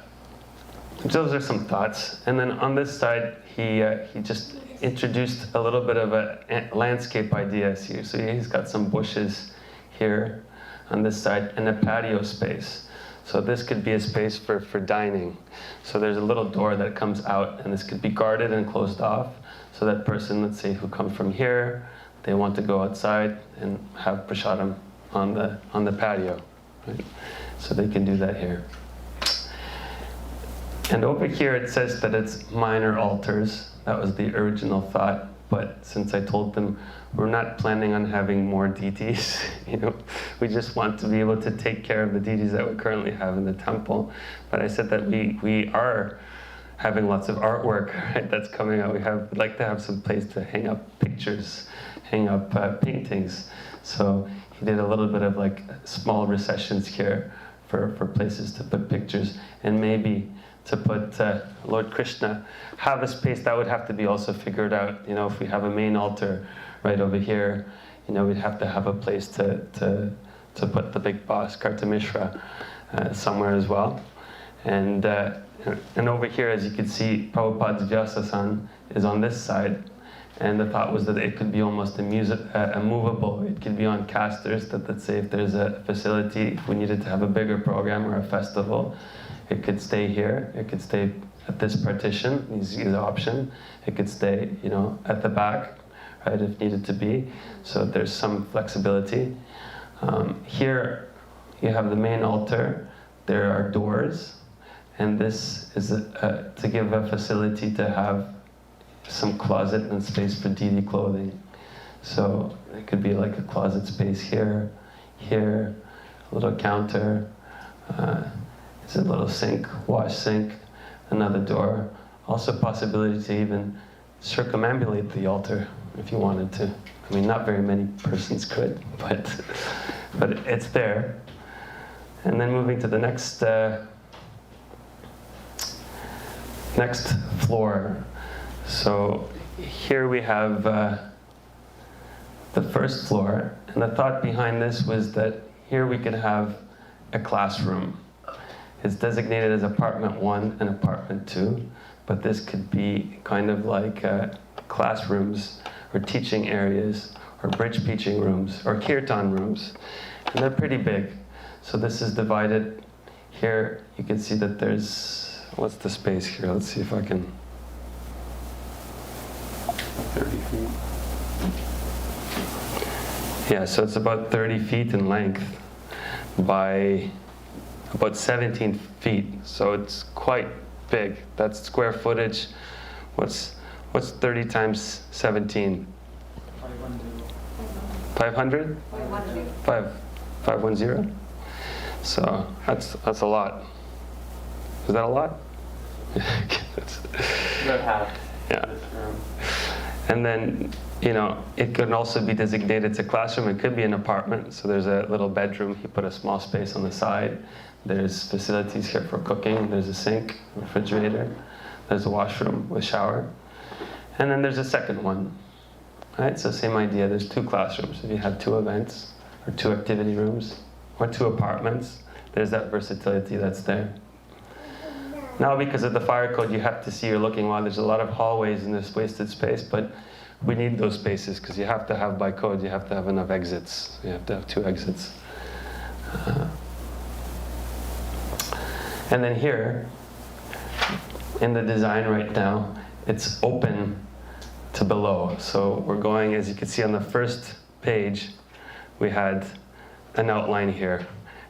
those are some thoughts. And then on this side, he just introduced a little bit of a landscape idea. So he's got some bushes here on this side and a patio space. So this could be a space for dining. So there's a little door that comes out, and this could be guarded and closed off. So that person, let's say, who come from here, they want to go outside and have prasadam on the patio, right? So they can do that here. And over here it says that it's minor altars. That was the original thought. But since I told them we're not planning on having more deities, we just want to be able to take care of the deities that we currently have in the temple. But I said that we are having lots of artwork, right, that's coming out. We'd like to have some place to hang up pictures, hang up paintings. So he did a little bit of like small recessions here for places to put pictures, and maybe to put Lord Krishna, have a space that would have to be also figured out. If we have a main altar right over here, we'd have to have a place to put the big boss, Karta Mishra, somewhere as well. And over here, as you can see, Prabhupada's Vyasasan is on this side. And the thought was that it could be almost a movable. It could be on casters, that let's say if there's a facility, if we needed to have a bigger program or a festival, it could stay here. It could stay at this partition, is the option. It could stay, at the back, right, if needed to be. So there's some flexibility. Here, you have the main altar, there are doors, and this is to give a facility to have some closet and space for deity clothing. So it could be like a closet space here, here, a little counter, it's a little sink, wash sink, another door. Also possibility to even circumambulate the altar if you wanted to. I mean, not very many persons could, but it's there. And then moving to the next next floor. So here we have the first floor, and the thought behind this was that here we could have a classroom. It's designated as apartment 1 and apartment 2, but this could be kind of like classrooms or teaching areas or bridge teaching rooms or kirtan rooms, and they're pretty big. So this is divided. Here you can see that there's, what's the space here? Let's see if I can, 30 feet. Yeah, so it's about 30 feet in length by about 17 feet. So it's quite big. That's square footage. What's 30 times 17? 500? 510? So that's a lot. Is that a lot? About half. Yeah. And then, you know, it could also be designated as a classroom. It could be an apartment. So there's a little bedroom. He put a small space on the side. There's facilities here for cooking. There's a sink, refrigerator. There's a washroom with shower. And then there's a second one. Right? So same idea. There's 2 classrooms. If you have 2 events or 2 activity rooms or 2 apartments, there's that versatility that's there. Now, because of the fire code, you have to see, you're looking, wow, there's a lot of hallways in this wasted space, but we need those spaces because you have to have, by code, you have to have enough exits. You have to have 2 exits. And then here, in the design right now, it's open to below. So we're going, as you can see on the first page, we had an outline here.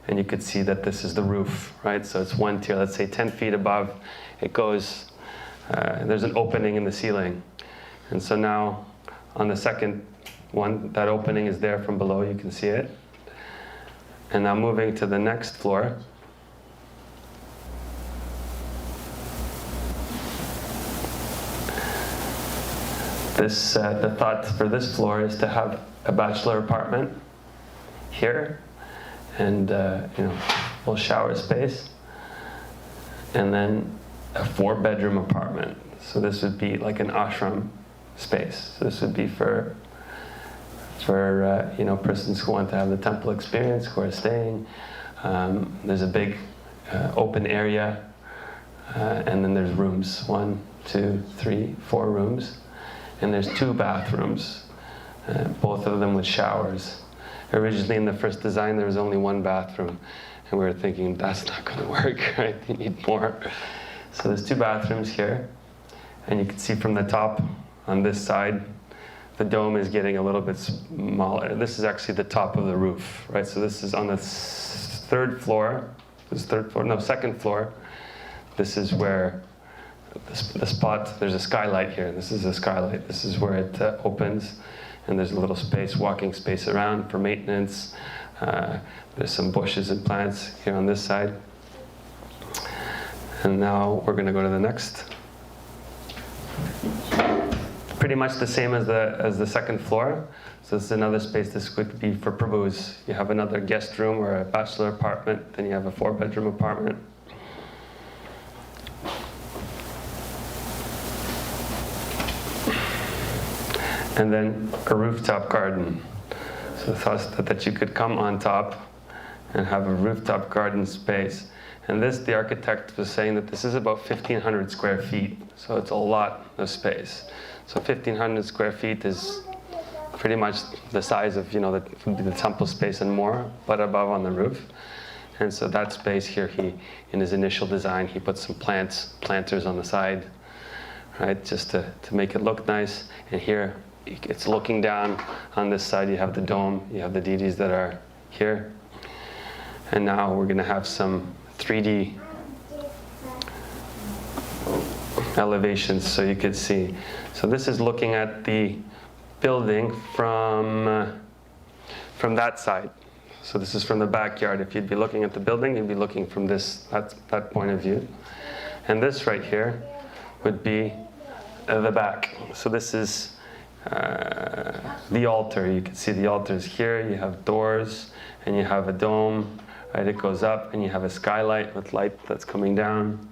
And you could see that this is the roof, right? So it's 1 tier, let's say 10 feet above. It goes, there's an opening in the ceiling. And so now, on the second one, that opening is there from below, you can see it. And now moving to the next floor. This, the thought for this floor is to have a bachelor apartment here. And you know, little shower space, and then a 4-bedroom apartment. So this would be like an ashram space. So this would be for you know, persons who want to have the temple experience, who are staying. There's a big open area, and then there's rooms, 1, 2, 3, 4 rooms, and there's 2 bathrooms, both of them with showers. Originally in the first design there was only 1 bathroom, and we were thinking that's not going to work, right? You need more. So there's 2 bathrooms here, and you can see from the top on this side the dome is getting a little bit smaller. This is actually the top of the roof, right? So this is on the second floor. This is where the spot, there's a skylight here. This is a skylight. This is where it opens. And there's a little space, walking space around for maintenance. There's some bushes and plants here on this side. And now we're going to go to the next. Pretty much the same as the second floor. So this is another space. This could be for Prabhus. You have another guest room or a bachelor apartment. Then you have a 4-bedroom apartment. And then a rooftop garden. So the thought that you could come on top and have a rooftop garden space. And this, the architect was saying that this is about 1,500 square feet. So it's a lot of space. So 1,500 square feet is pretty much the size of, you know, the temple space and more, but above on the roof. And so that space here, in his initial design, he put some planters on the side, right, just to make it look nice. And here, it's looking down on this side. You have the dome, you have the deities that are here. And now we're going to have some 3D elevations so you could see. So this is looking at the building from that side. So this is from the backyard. If you'd be looking at the building, you'd be looking from that point of view. And this right here would be the back. So this is the altar. You can see the altar is here. You have doors and you have a dome. Right, it goes up and you have a skylight with light that's coming down.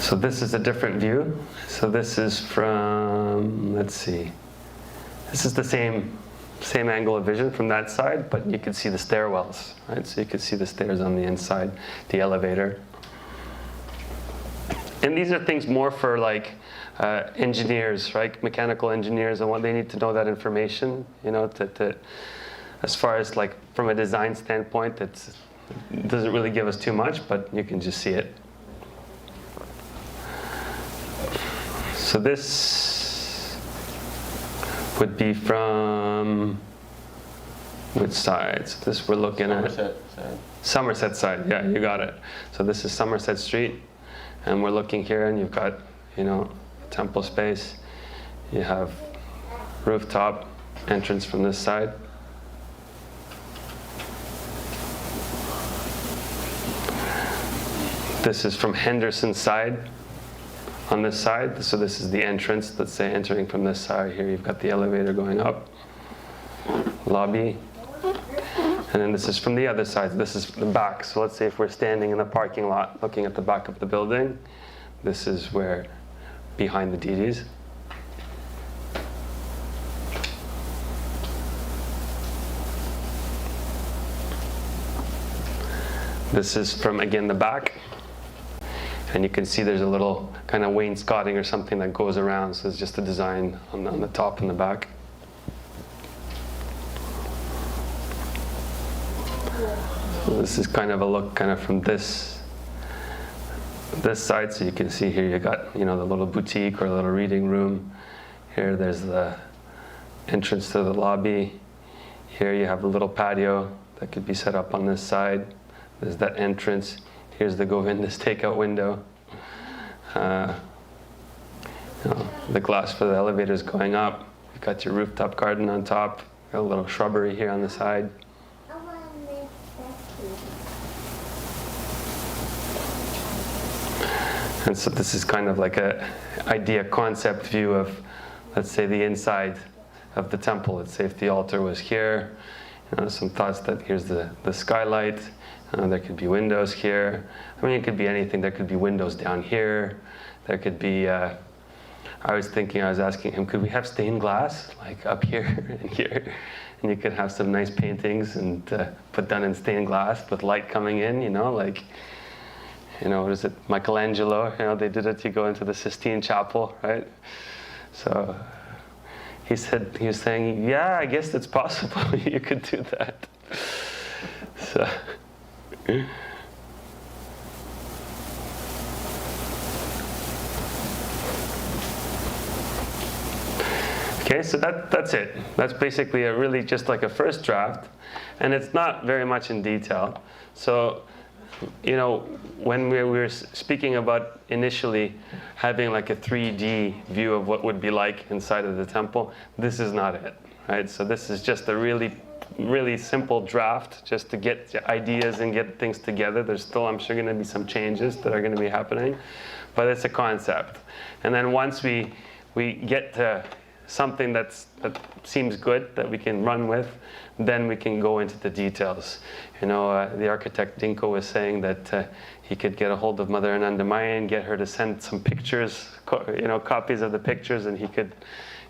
So this is a different view. So this is from, let's see, this is the same angle of vision from that side, but you can see the stairwells, right? So you can see the stairs on the inside, the elevator. And these are things more for like engineers, right? Mechanical engineers, and what they need to know that information, you know, as far as like from a design standpoint, it doesn't really give us too much, but you can just see it. So this would be from which side? So this we're looking at Somerset side. Yeah, you got it. So this is Somerset Street, and we're looking here, and you've got, you know, temple space. You have rooftop entrance from this side. This is from Henderson's side. On this side, so this is the entrance, let's say entering from this side. Here you've got the elevator going up, lobby, and then this is from the other side. This is the back. So let's say if we're standing in the parking lot looking at the back of the building, this is where, behind the deities. This is from, again, the back. And you can see there's a little kind of wainscoting or something that goes around. So it's just a design on the top and the back. So this is kind of a look kind of from this side. So you can see here you got, you know, the little boutique or a little reading room. Here there's the entrance to the lobby. Here you have a little patio that could be set up on this side. There's that entrance. Here's the Govinda's takeout window. You know, the glass for the elevators going up. You've got your rooftop garden on top. Got a little shrubbery here on the side. And so this is kind of like a idea concept view of, let's say, the inside of the temple. Let's say if the altar was here. You know, some thoughts that here's the skylight. There could be windows here. I mean, it could be anything. There could be windows down here. There could be, I was asking him, could we have stained glass, like up here and here? And you could have some nice paintings and put done in stained glass with light coming in, you know, like, you know, what is it, Michelangelo, you know, they did it, you go into the Sistine Chapel, right? So he was saying, yeah, I guess it's possible, you could do that. So. Okay, so that's it. That's basically really just like a first draft, and it's not very much in detail. So, you know, when we were speaking about initially having like a 3D view of what would be like inside of the temple, this is not it, right? So this is just a really simple draft just to get ideas and get things together. There's still, I'm sure, going to be some changes that are going to be happening, but it's a concept. And then once we get to something that seems good that we can run with, then we can go into the details. You know, the architect Dinko was saying that he could get a hold of Mother Anandamayi and get her to send some pictures, you know, copies of the pictures, and he could,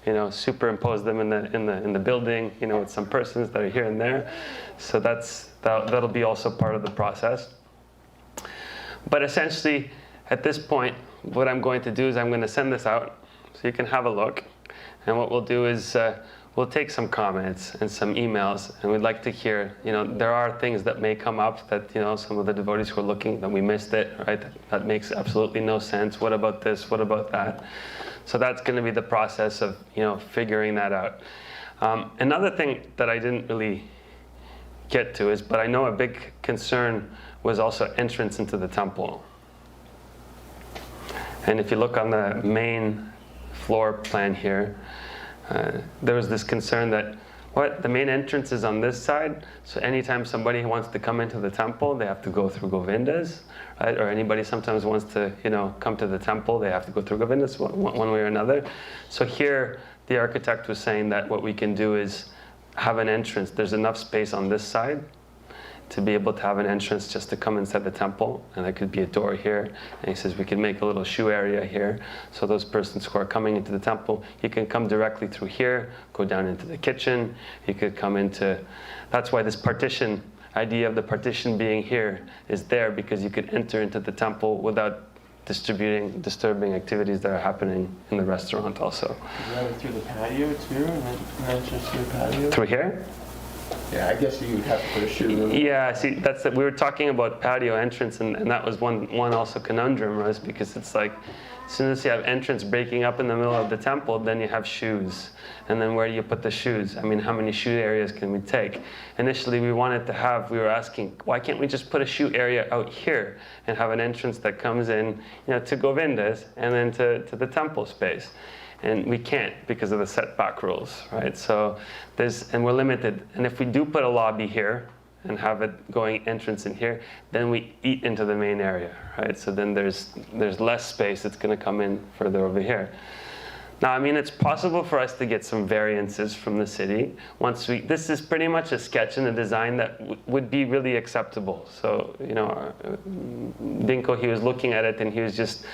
you know, superimpose them in the building, you know, with some persons that are here and there. So that'll be also part of the process. But essentially, at this point, what I'm going to do is I'm going to send this out so you can have a look. And what we'll do is we'll take some comments and some emails, and we'd like to hear, there are things that may come up that, some of the devotees who are looking, that we missed it, right? That makes absolutely no sense. What about this? What about that? So that's going to be the process of, figuring that out. Another thing that I didn't really get to is, but I know a big concern was also entrance into the temple. And if you look on the main floor plan here, there was this concern that, the main entrance is on this side, so anytime somebody wants to come into the temple, they have to go through Govindas, right? Or anybody sometimes wants to, come to the temple, they have to go through Govindas one way or another. So here, the architect was saying that what we can do is have an entrance. There's enough space on this side to be able to have an entrance just to come inside the temple, and there could be a door here. And he says we can make a little shoe area here, so those persons who are coming into the temple, you can come directly through here, go down into the kitchen, you could come into, that's why this partition, idea of the partition being here is there, because you could enter into the temple without disturbing activities that are happening in the restaurant also. You have it through the patio too, and then entrance through the patio? Through here? Yeah, I guess you would have to put a shoe. Yeah, see, that's we were talking about patio entrance, and that was one also conundrum, was because it's like, as soon as you have entrance breaking up in the middle of the temple, then you have shoes. And then where do you put the shoes? I mean, how many shoe areas can we take? Initially, we were asking, why can't we just put a shoe area out here and have an entrance that comes in, to Govindas and then to the temple space? And we can't because of the setback rules, right? So and we're limited. And if we do put a lobby here and have it going entrance in here, then we eat into the main area, right? So then there's less space that's going to come in further over here. Now, I mean, it's possible for us to get some variances from the city. This is pretty much a sketch and a design that would be really acceptable. So, Dinko, he was looking at it and he was just,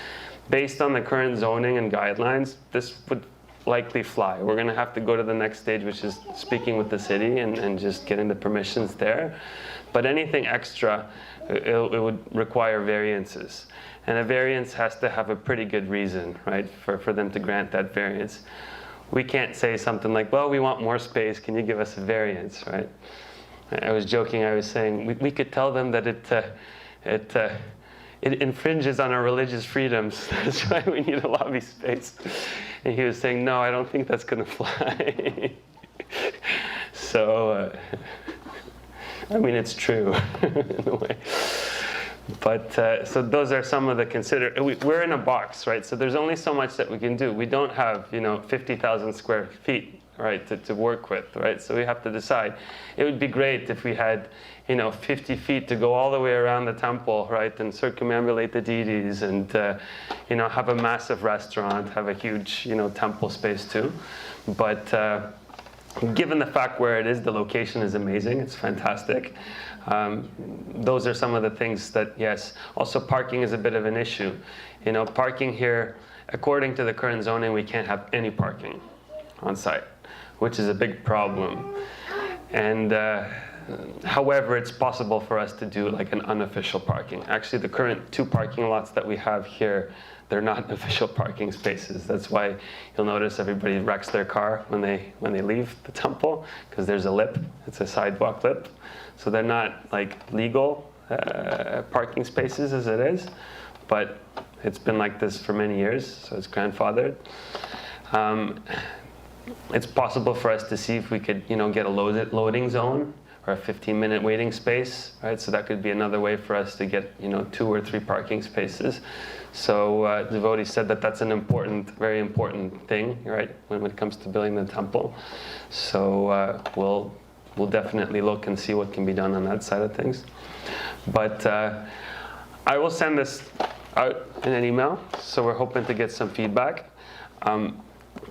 based on the current zoning and guidelines, this would likely fly. We're going to have to go to the next stage, which is speaking with the city and just getting the permissions there. But anything extra, it would require variances. And a variance has to have a pretty good reason, right, for them to grant that variance. We can't say something like, well, we want more space, can you give us a variance, right? I was joking, I was saying, we could tell them that it infringes on our religious freedoms. That's why we need a lobby space. And he was saying, no, I don't think that's going to fly. So, I mean, it's true in a way. But so those are some of the we're in a box, right? So there's only so much that we can do. We don't have, 50,000 square feet, right, to work with, right? So we have to decide. It would be great if we had, 50 feet to go all the way around the temple, right, and circumambulate the deities and, have a massive restaurant, have a huge, temple space too. But given the fact where it is, the location is amazing. It's fantastic. Those are some of the things that, yes. Also, parking is a bit of an issue. Parking here, according to the current zoning, we can't have any parking on site, which is a big problem. And however, it's possible for us to do like an unofficial parking. Actually, the current 2 parking lots that we have here, they're not official parking spaces. That's why you'll notice everybody wrecks their car when they leave the temple, because there's a lip. It's a sidewalk lip. So they're not like legal parking spaces as it is, but it's been like this for many years, so it's grandfathered. It's possible for us to see if we could, get a loading zone or a 15-minute waiting space, right? So that could be another way for us to get, 2 or 3 parking spaces. So devotee said that that's an very important thing, right, when it comes to building the temple. So we'll definitely look and see what can be done on that side of things. But I will send this out in an email, so we're hoping to get some feedback.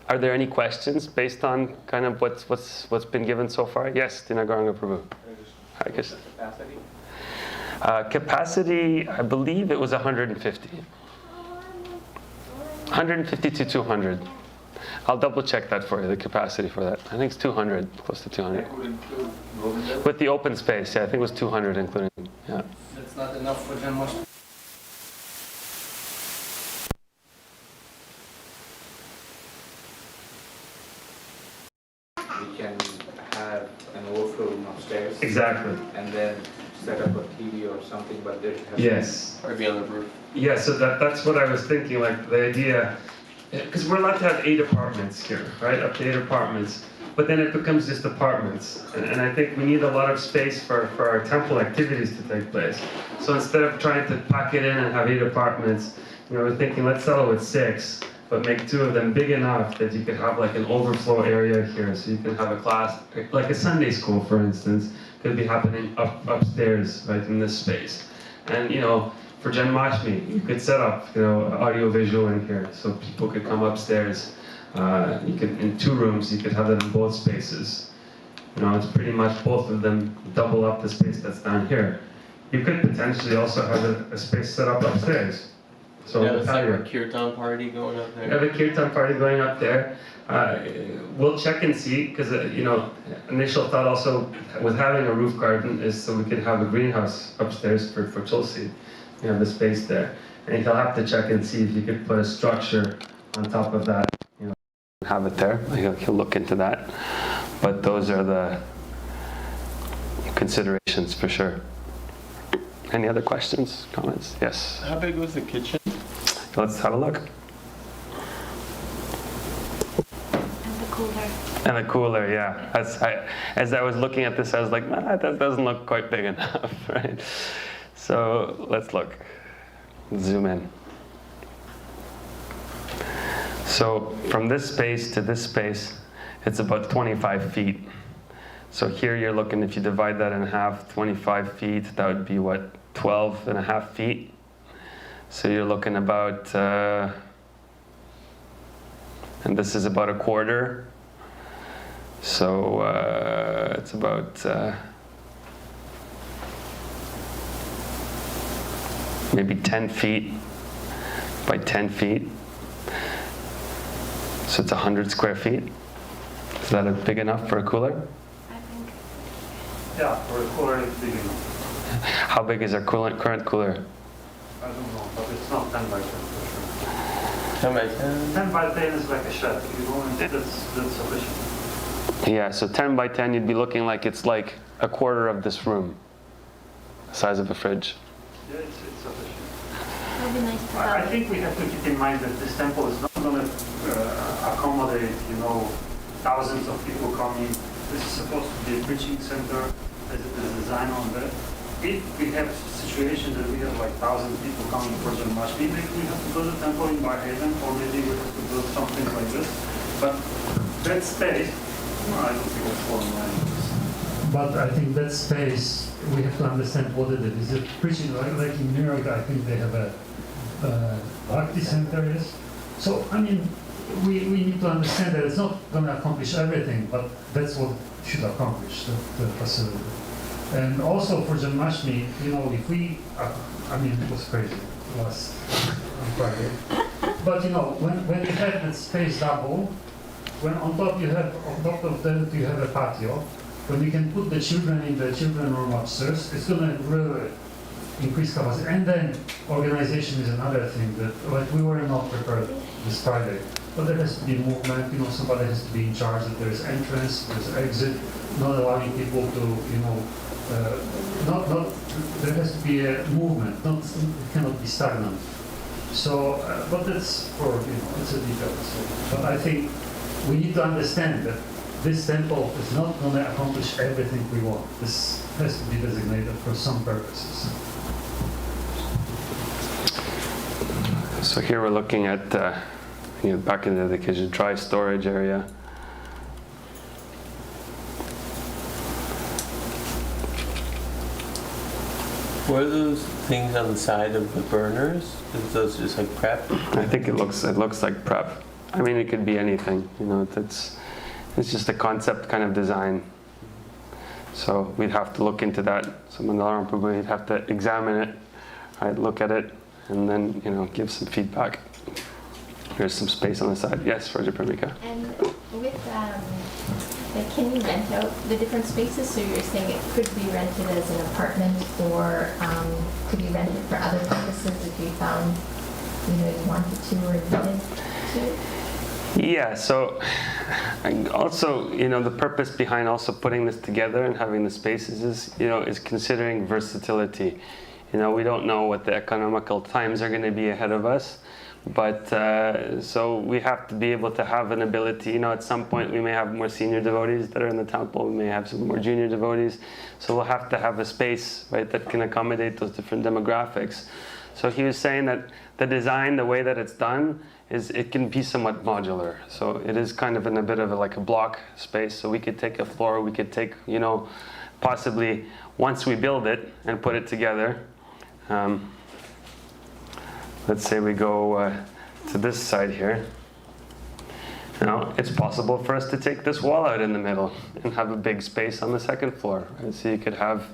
Are there any questions based on kind of what's been given so far? Yes, Gaura Prabhu. Hi, Krishna. Capacity, I believe it was 150. 150 to 200. I'll double check that for you, the capacity for that. I think it's 200, close to 200. With the open space, yeah, I think it was 200 including, yeah. That's not enough for Janmashtami. we can have an overflow room upstairs. Exactly. And then set up a TV or something, but there has Yes. Or be on the roof. Yeah, so that's what I was thinking, like the idea, because we're allowed to have 8 apartments here, right? Up to 8 apartments. But then it becomes just apartments. And I think we need a lot of space for our temple activities to take place. So instead of trying to pack it in and have 8 apartments, we're thinking let's settle with 6, but make 2 of them big enough that you could have like an overflow area here. So you can have a class, like a Sunday school, for instance, could be happening upstairs, right, in this space. And for Janmashtami, you could set up, audio visual in here, so people could come upstairs. You could, in 2 rooms, you could have it in both spaces. It's pretty much both of them double up the space that's down here. You could potentially also have a space set up upstairs. So Yeah, it's like a Kirtan party going up there. have a Kirtan party going up there. We'll check and see, because initial thought also with having a roof garden is so we could have a greenhouse upstairs for Tulsi. You have the space there, and he'll have to check and see if you could put a structure on top of that. Have it there. He'll look into that. But those are the considerations for sure. Any other questions, comments? Yes. How big was the kitchen? Let's have a look. And the cooler. And the cooler, yeah. As I was looking at this, I was like, nah, that doesn't look quite big enough, right? So let's look. Zoom in. So from this space to this space, it's about 25 feet. So here you're looking, if you divide that in half, 25 feet, that would be what, 12 and a half feet? So you're looking about, and this is about a quarter. So it's about maybe 10 feet by 10 feet. So it's 100 square feet. Is that big enough for a cooler? I think. Yeah, for a cooler it's big enough. How big is our current cooler? I don't know, but it's not 10 by 10 for sure. 10 by 10? 10 by 10 is like a shed, and that's sufficient. Yeah, so 10 by 10, you'd be looking like it's like a quarter of this room, the size of a fridge. Yeah, it's sufficient. It would be nice to I have. think we have to keep in mind that this temple is not going to accommodate, thousands of people coming. This is supposed to be a preaching center, as it is designed on that. If we have a situation that we have like 1,000 people coming for Janmashtami, maybe we have to build a temple in Barhaven, or maybe we have to build something like this. But that space, I don't think it's for online. But I think that space, we have to understand what it is. Is it preaching, like in New York, I think they have a Bhakti center, yes? So, we need to understand that it's not going to accomplish everything, but that's what it should accomplish, the facility. And also for Janmashtami, if we, it was crazy last Friday. But when you have that space double, when on top of that you have a patio, when you can put the children in the children room upstairs, it's going to really increase capacity. And then organization is another thing that we were not prepared this Friday. But there has to be movement, somebody has to be in charge, that there is entrance, there is exit, not allowing people to, there has to be a movement, it cannot be stagnant. So, but that's for, it's a detail. So, but I think we need to understand that this temple is not going to accomplish everything we want. This has to be designated for some purposes. So here we're looking at, back into the dry storage area. What are those things on the side of the burners? Is those just like prep? I think it looks like prep. It could be anything. It's just a concept kind of design. So we'd have to look into that. So Madhava Prabhu, we'd have to examine it, right? Look at it, and then give some feedback. There's some space on the side. Yes, Vraja-premika. And with, can you rent out the different spaces? So you're saying it could be rented as an apartment, or could be rented for other purposes if you found, you wanted to or needed to? Yeah, so also, the purpose behind also putting this together and having the spaces is considering versatility. We don't know what the economical times are going to be ahead of us, but so we have to be able to have an ability. At some point we may have more senior devotees that are in the temple. We may have some more junior devotees. So we'll have to have a space, right, that can accommodate those different demographics. So he was saying that the design, the way that it's done, it can be somewhat modular. So it is kind of in a bit of like a block space. So we could take a floor, we could take, possibly once we build it and put it together. Let's say we go to this side here. Now, it's possible for us to take this wall out in the middle and have a big space on the second floor. Right? So you could have,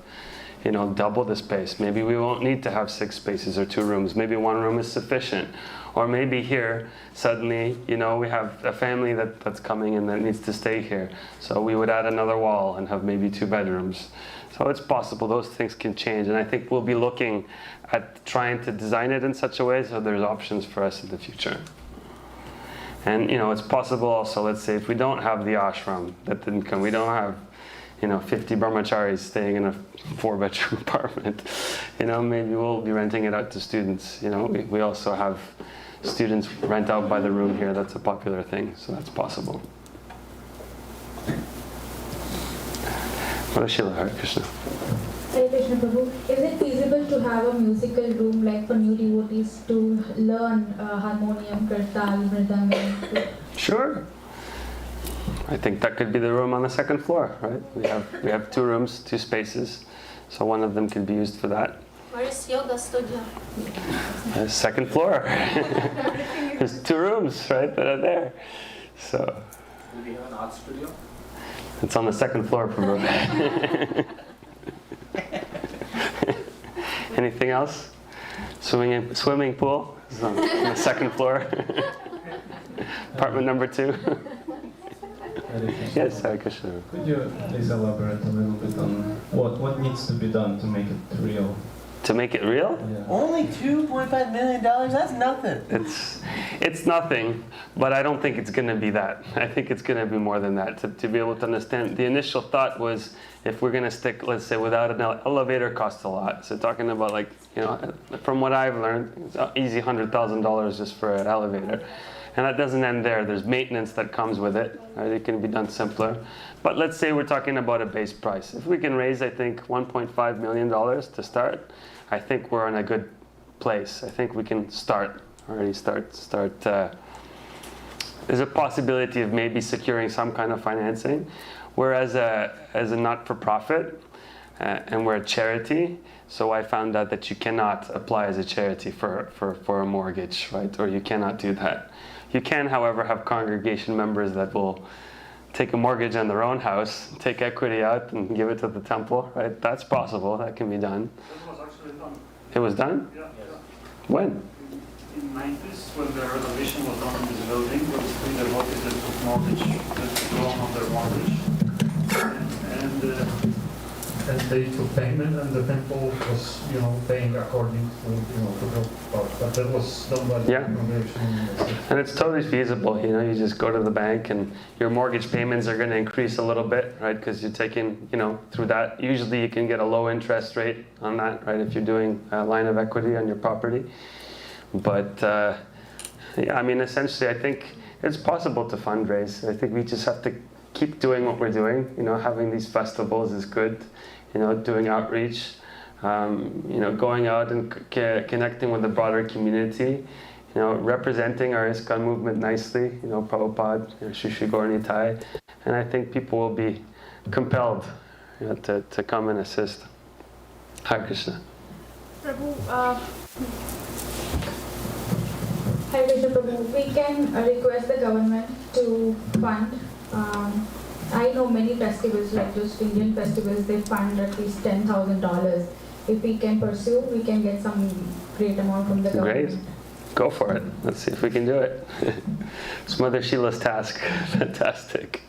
double the space. Maybe we won't need to have 6 spaces or 2 rooms. Maybe 1 room is sufficient. Or maybe here, suddenly, we have a family that's coming and that needs to stay here. So we would add another wall and have maybe 2 bedrooms. So it's possible those things can change. And I think we'll be looking at trying to design it in such a way so there's options for us in the future. And, it's possible also, let's say, if we don't have the ashram that didn't come, we don't have 50 brahmacharis staying in a 4-bedroom apartment. Maybe we'll be renting it out to students. We also have students rent out by the room here. That's a popular thing, so that's possible. Hare Krishna. Hare Krishna Prabhu. Is it feasible to have a musical room like for new devotees to learn harmonium, kirtan, mridangam? Sure. I think that could be the room on the second floor, right? We have 2 rooms, 2 spaces, so one of them can be used for that. Where is yoga studio? Second floor. There's 2 rooms, right, that are there. So. Do we have an art studio? It's on the second floor, Prabhu. Anything else? Swimming pool is on the second floor. Apartment number 2. Yes, Hare Krishna. Could you please elaborate a little bit on what needs to be done to make it real? To make it real? Yeah. Only $2.5 million? That's nothing. It's nothing, but I don't think it's going to be that. I think it's going to be more than that. To be able to understand, the initial thought was if we're going to stick, let's say, without an elevator costs a lot. So talking about like, from what I've learned, it's easy $100,000 just for an elevator. And that doesn't end there. There's maintenance that comes with it. Right? It can be done simpler. But let's say we're talking about a base price. If we can raise, I think, $1.5 million to start, I think we're in a good place. I think we can already start. There's a possibility of maybe securing some kind of financing. Whereas as a not-for-profit, and we're a charity, so I found out that you cannot apply as a charity for a mortgage, right? Or you cannot do that. You can, however, have congregation members that will take a mortgage on their own house, take equity out and give it to the temple, right? That's possible, that can be done. That was actually done. It was done? Yeah. When? In the 90s, when the renovation was done in this building, there was 3 devotees that took mortgage, that loan on their mortgage. And they took payment and the temple was, paying according to, the but that was done by the congregation. And it's totally feasible, you just go to the bank and your mortgage payments are going to increase a little bit, right? Because you're taking, through that. Usually you can get a low interest rate on that, right? If you're doing a line of equity on your property. But, essentially I think it's possible to fundraise. I think we just have to keep doing what we're doing. Having these festivals is good. Doing outreach, going out and connecting with the broader community, representing our ISKCON movement nicely, Prabhupada, Shri Gaura Nitai, and I think people will be compelled to come and assist. Hare Krishna. Prabhu, Hare Krishna Prabhu, we can request the government to fund. I know many festivals, like those Indian festivals, they fund at least $10,000. If we can pursue, we can get some great amount from the government. Great. Go for it. Let's see if we can do it. It's Mother Sheila's task. Fantastic.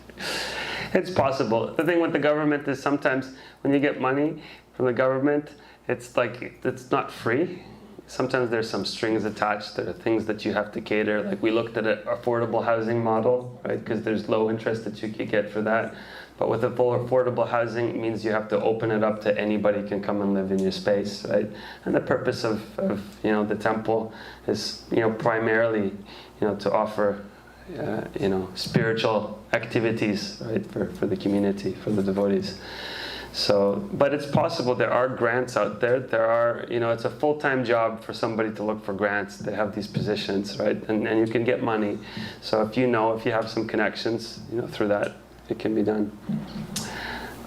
It's possible. The thing with the government is sometimes when you get money from the government, it's like, it's not free. sometimes there's some strings attached. There are things that you have to cater. Like we looked at an affordable housing model, right? Because there's low interest that you could get for that. But with a full affordable housing, it means you have to open it up to anybody can come and live in your space, right? And the purpose of the temple is, primarily, to offer, spiritual activities, right, for the community, for the devotees. So, but it's possible. There are grants out there. There are, it's a full-time job for somebody to look for grants. They have these positions, right? And you can get money. So if you have some connections, through that, it can be done.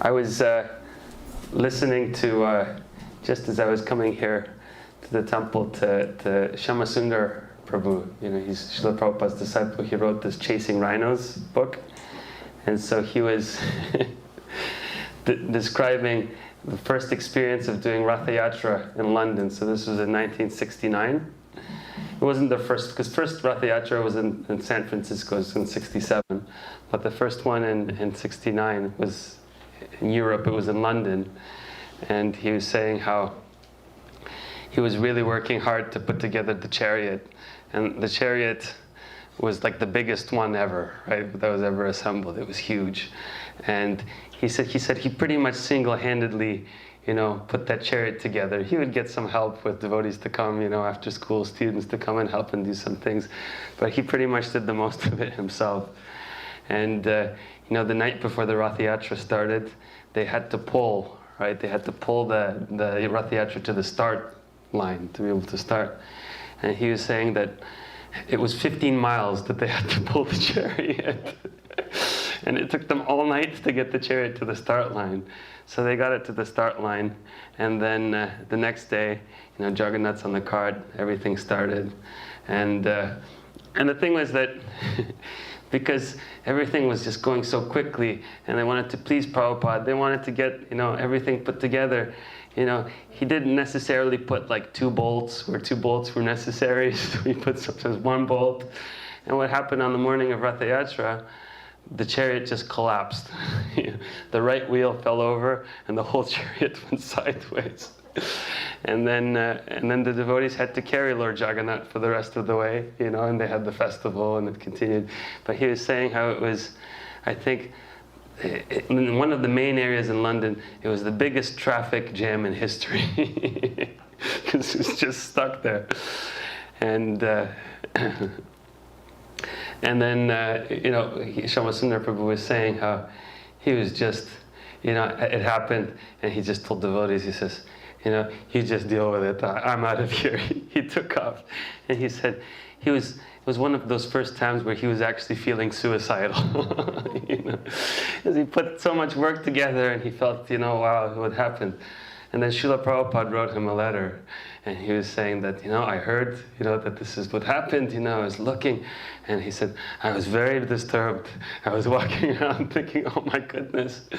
I was listening to, just as I was coming here to the temple, to Shyamasundar Prabhu. He's Srila Prabhupada's disciple. He wrote this Chasing Rhinos book. And so he was describing the first experience of doing Ratha Yatra in London. So this was in 1969. It wasn't the first, because first Ratha Yatra was in San Francisco, it was in 67. But the first one in 69 was in Europe, it was in London. And he was saying how he was really working hard to put together the chariot. And the chariot was like the biggest one ever, right, that was ever assembled. It was huge. And he said he pretty much single-handedly, put that chariot together. He would get some help with devotees to come, after school, students to come and help and do some things. But he pretty much did the most of it himself. And, the night before the Ratha Yatra started, they had to pull, right? They had to pull the Ratha Yatra to the start line to be able to start. And he was saying that it was 15 miles that they had to pull the chariot. And it took them all night to get the chariot to the start line. So they got it to the start line. And then the next day, Jagannath's on the cart, everything started. And the thing was that because everything was just going so quickly and they wanted to please Prabhupada, they wanted to get, everything put together. He didn't necessarily put like 2 bolts where 2 bolts were necessary. So he put sometimes 1 bolt. And what happened on the morning of Ratha Yatra, the chariot just collapsed. The right wheel fell over and the whole chariot went sideways. And then the devotees had to carry Lord Jagannath for the rest of the way, and they had the festival and it continued. But he was saying how it was, I think, in one of the main areas in London, it was the biggest traffic jam in history. Because it was just stuck there. And then, Shyamasundar Prabhu was saying how he was just, it happened, and he just told devotees, he says, you just deal with it, I'm out of here. He took off. And he said, it was one of those first times where he was actually feeling suicidal. Because he put so much work together, and he felt, wow, what happened? And then Srila Prabhupada wrote him a letter, and he was saying that, I heard, that this is what happened, I was looking, and he said, I was very disturbed. I was walking around thinking, oh my goodness.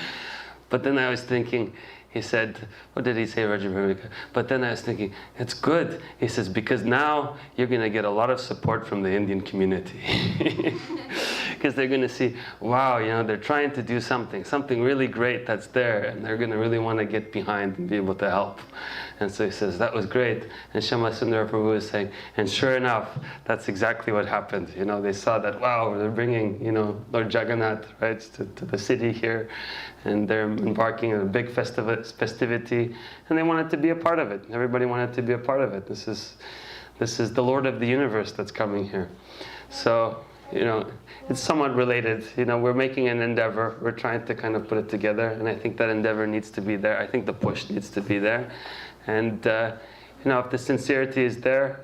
But then I was thinking, he said, what did he say, Vraja-premika? But then I was thinking, it's good. He says, because now you're going to get a lot of support from the Indian community. Because they're going to see, wow, they're trying to do something really great that's there, and they're going to really want to get behind and be able to help. And so he says, that was great. And Shyamasundar Prabhu was saying, and sure enough, that's exactly what happened. They saw that, wow, they're bringing, Lord Jagannath, right, to the city here, and they're embarking on a big festivity, and they wanted to be a part of it. Everybody wanted to be a part of it. This is the Lord of the universe that's coming here. So, it's somewhat related. We're making an endeavor. We're trying to kind of put it together, and I think that endeavor needs to be there. I think the push needs to be there. And, if the sincerity is there,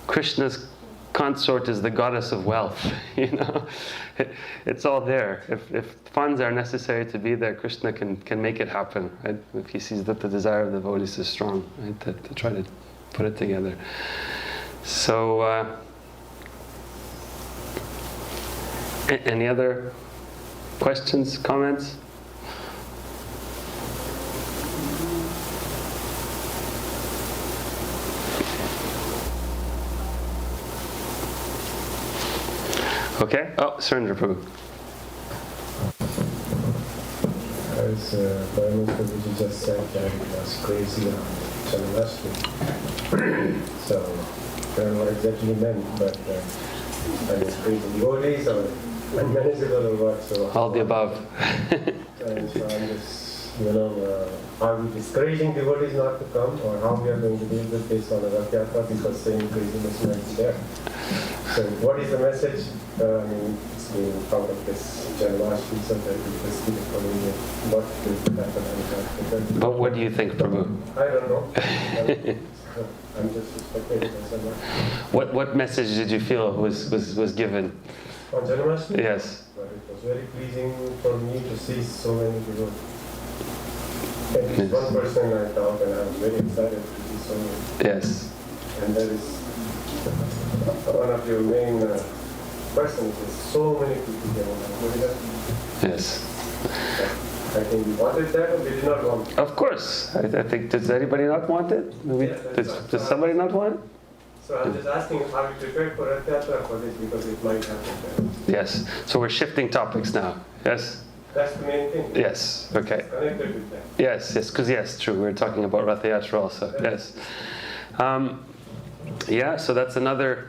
Krishna's consort is the goddess of wealth, It's all there. If funds are necessary to be there, Krishna can make it happen, right? If he sees that the desire of the devotees is strong, right? To try to put it together. So, any other questions, comments? Okay. Oh, Surrender Prabhu. As Prabhu just said, that it was crazy around Janmashtami. So, I don't know what exactly meant, but I was praising devotees or unmanageable or what. So all the above. And so I'm just, are we discouraging devotees not to come, or how we are going to deal with this on a Rath Yatra because saying craziness might be there. So what is the message? It's being out of this Janmashtami, so that we just keep it coming in. What will happen? But what do you think, Prabhu? I don't know. I'm just a spectator. What message did you feel was given? On Janmashtami? Yes. But it was very pleasing for me to see so many people. At least one person I talked, and I was very excited to see so many. Yes. And that is one of your main persons. Is so many people here. Yes. I think we wanted that, or we did not want it. Of course. I think, does anybody not want it? Does somebody not want it? So I'm just asking, are we prepared for Rath Yatra for this, because it might happen there? Yes. So we're shifting topics now. Yes? That's the main thing. Yes. Okay. It's connected with that. Yes, because yes, true. We're talking about Rath Yatra also. Yes. Yeah, so that's another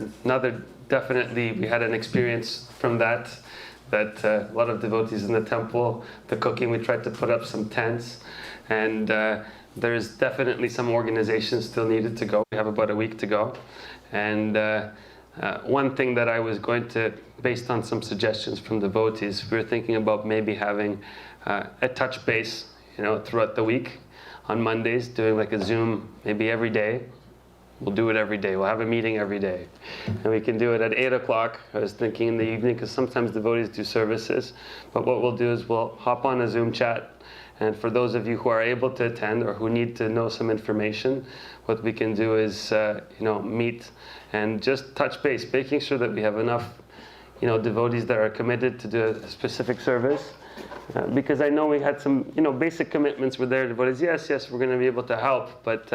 definitely, we had an experience from that a lot of devotees in the temple, the cooking, we tried to put up some tents, and there's definitely some organization still needed to go. We have about a week to go. And one thing that I was going to, based on some suggestions from devotees, we were thinking about maybe having a touch base, throughout the week on Mondays, doing like a Zoom maybe every day. We'll do it every day. We'll have a meeting every day. And we can do it at 8 o'clock. I was thinking in the evening, because sometimes devotees do services. But what we'll do is we'll hop on a Zoom chat. And for those of you who are able to attend or who need to know some information, what we can do is, meet and just touch base, making sure that we have enough, devotees that are committed to do a specific service. Because I know we had some, basic commitments were there. Devotees, yes, we're going to be able to help. But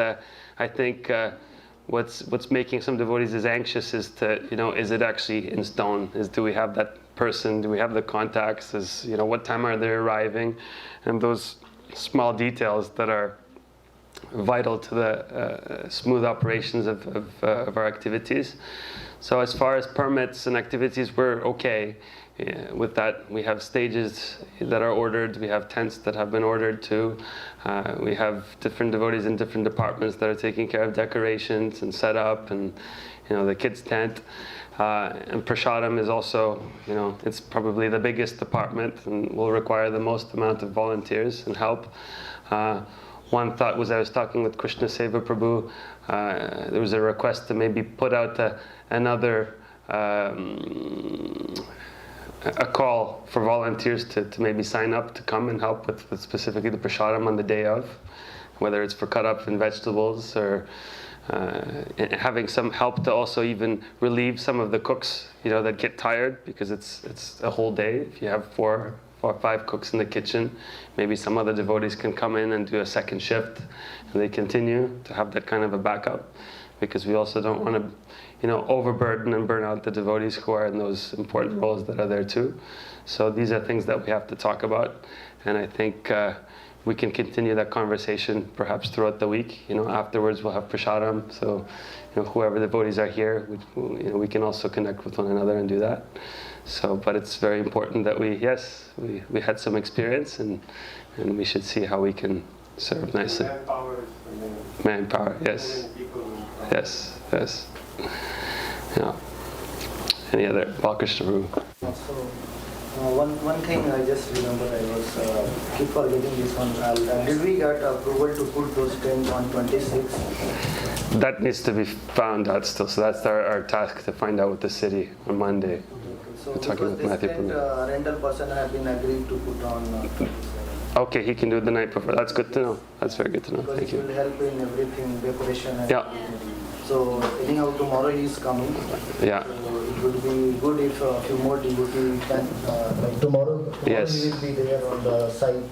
I think what's making some devotees is anxious is to, is it actually in stone? Do we have that person? Do we have the contacts? What time are they arriving? And those small details that are vital to the smooth operations of our activities. So as far as permits and activities, we're okay. With that, we have stages that are ordered, we have tents that have been ordered too. We have different devotees in different departments that are taking care of decorations and setup and, the kids' tent. And Prashadam is also, it's probably the biggest department and will require the most amount of volunteers and help. One thought was, I was talking with Krshna Seva Prabhu, there was a request to maybe put out another a call for volunteers to maybe sign up to come and help with specifically the Prashadam on the day of, whether it's for cut up in vegetables or having some help to also even relieve some of the cooks, that get tired because it's a whole day. If you have 4 or 5 cooks in the kitchen, maybe some other devotees can come in and do a second shift and they continue to have that kind of a backup, because we also don't want to overburden and burn out the devotees who are in those important roles that are there too. So these are things that we have to talk about, and I think we can continue that conversation perhaps throughout the week. Afterwards we'll have Prashadam, so whoever devotees are here, we can also connect with one another and do that. So, but it's very important that we had some experience, and we should see how we can serve nicely. Manpower, yes. Yes. Yeah. Any other? Balkrishna Prabhu. So, one thing I just remember, I was keep forgetting this one. Did we get approval to put those tents on 26? That needs to be found out still. So that's our task, to find out with the city on Monday. So we're talking with Matthew Prabhu. Rental person have been agreed to put on 27. Okay, he can do it the night before. That's good to know. That's very good to know. Because Thank you. it will help in everything, decoration and everything. So anyhow, tomorrow he is coming. Yeah. So it would be good if a few more devotees can, like tomorrow Yes. he will be there on the site.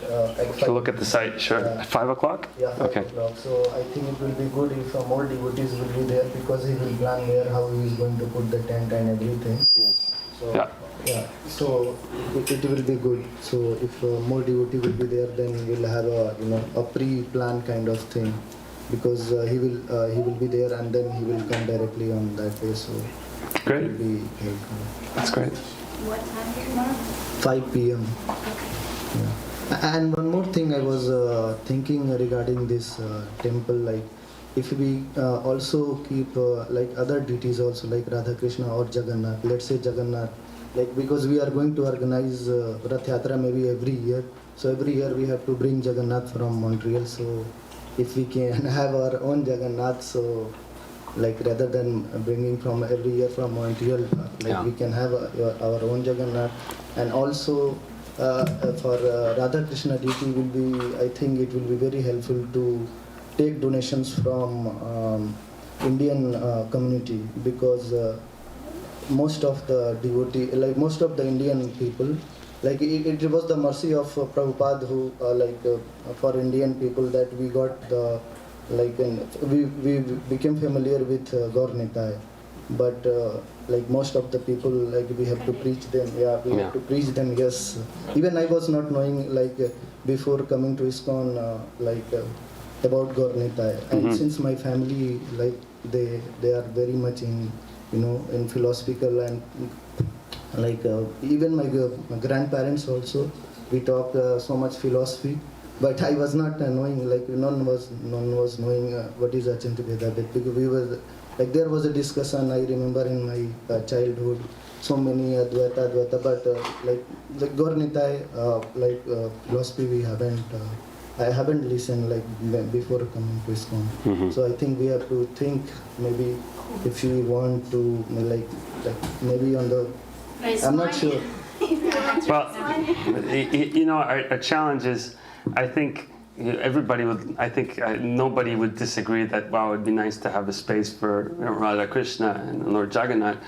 To look at the site, sure. At 5 o'clock? Yeah, 5 okay. o'clock. So I think it will be good if more devotees will be there, because he will plan here how he is going to put the tent and everything. Yes. So, yeah. So it will be good. So if more devotee will be there, then we'll have a a pre-planned kind of thing. because he will be there and then he will come directly on that day. So Great. it will be helpful. That's great. What time tomorrow? 5 p.m. Yeah. And one more thing I was thinking regarding this temple, like if we also keep like other deities also, like Radha, Krishna or Jagannath, let's say Jagannath, like because we are going to organize Rath Yatra maybe every year, so every year we have to bring Jagannath from Montreal, so if we can have our own Jagannath, so like rather than bringing from every year from Montreal, like we can have our own Jagannath. And also for Radha Krishna deity will be, I think it will be very helpful to take donations from Indian community, because most of the devotee, like most of the Indian people, like it was the mercy of Prabhupada who for Indian people that we got the we became familiar with Gaur Nitai, but like most of the people, like we have to preach them. We have to preach them. Yes, even I was not knowing before coming to ISKCON about Gaur Nitai, and since my family they are very much in in philosophical and even my grandparents also, we talk so much philosophy. But I was not knowing, none was knowing what is Achintya Bheda, because we were there was a discussion. I remember in my childhood, so many Advaita, but Gaur Nitai, philosophy we haven't. I haven't listened before coming to ISKCON. So I think we have to think maybe if we want to maybe on the. I'm not sure. Well, our challenge is, I think everybody would, nobody would disagree that, wow, it'd be nice to have a space for Radha Krishna and Lord Jagannath,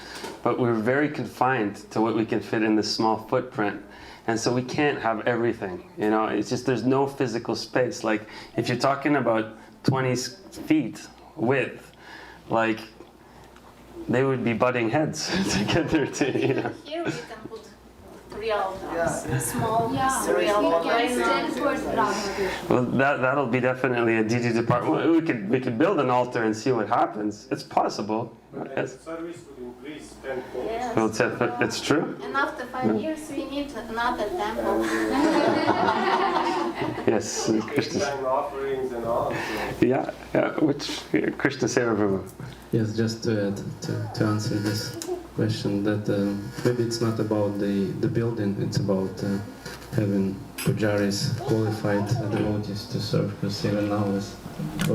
but we're very confined to what we can fit in this small footprint. And so we can't have everything, it's just there's no physical space. Like if you're talking about 20 feet width, they would be butting heads together to, Here we can put 3 altars, small 3 altars. Well, that'll be definitely a DD department. We could build an altar and see what happens. It's possible. Yes. Service will increase tenfold. Yes. Well, it's true. And after 5 years, we need another temple. Yes, Krishna. Offerings and all. Yeah. Which Krishna Seva Prabhu. Yes, just to add, to answer this question, that maybe it's not about the building, it's about having pujaris, qualified devotees to serve, because even now as we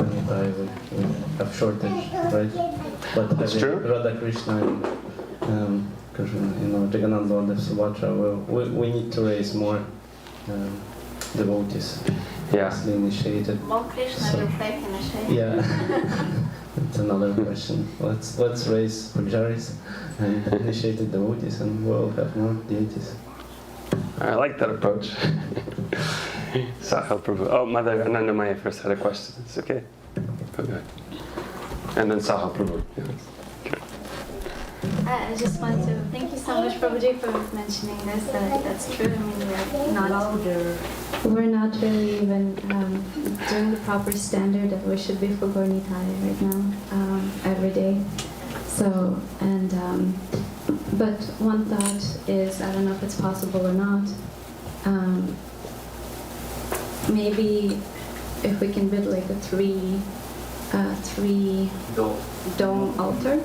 have shortage, right? But that's true. Radha Krishna and Jagannath Lord of Subhadra, we need to raise more devotees. Yeah. Initiated. More Krishna will take initiative. Yeah. That's another question. Let's raise pujaris and initiated devotees, and we'll have more deities. I like that approach. Sahil Prabhu. Oh, Mother Anandamaya first had a question. It's okay. Okay. And then Sahil Prabhu. Yeah. I just want to thank you so much, Prabhuji, for mentioning this. That's true. I mean, we're not really even doing the proper standard that we should be for Gaur Nitai right now, every day. So, but one thought is, I don't know if it's possible or not, maybe if we can build like a three dome altar.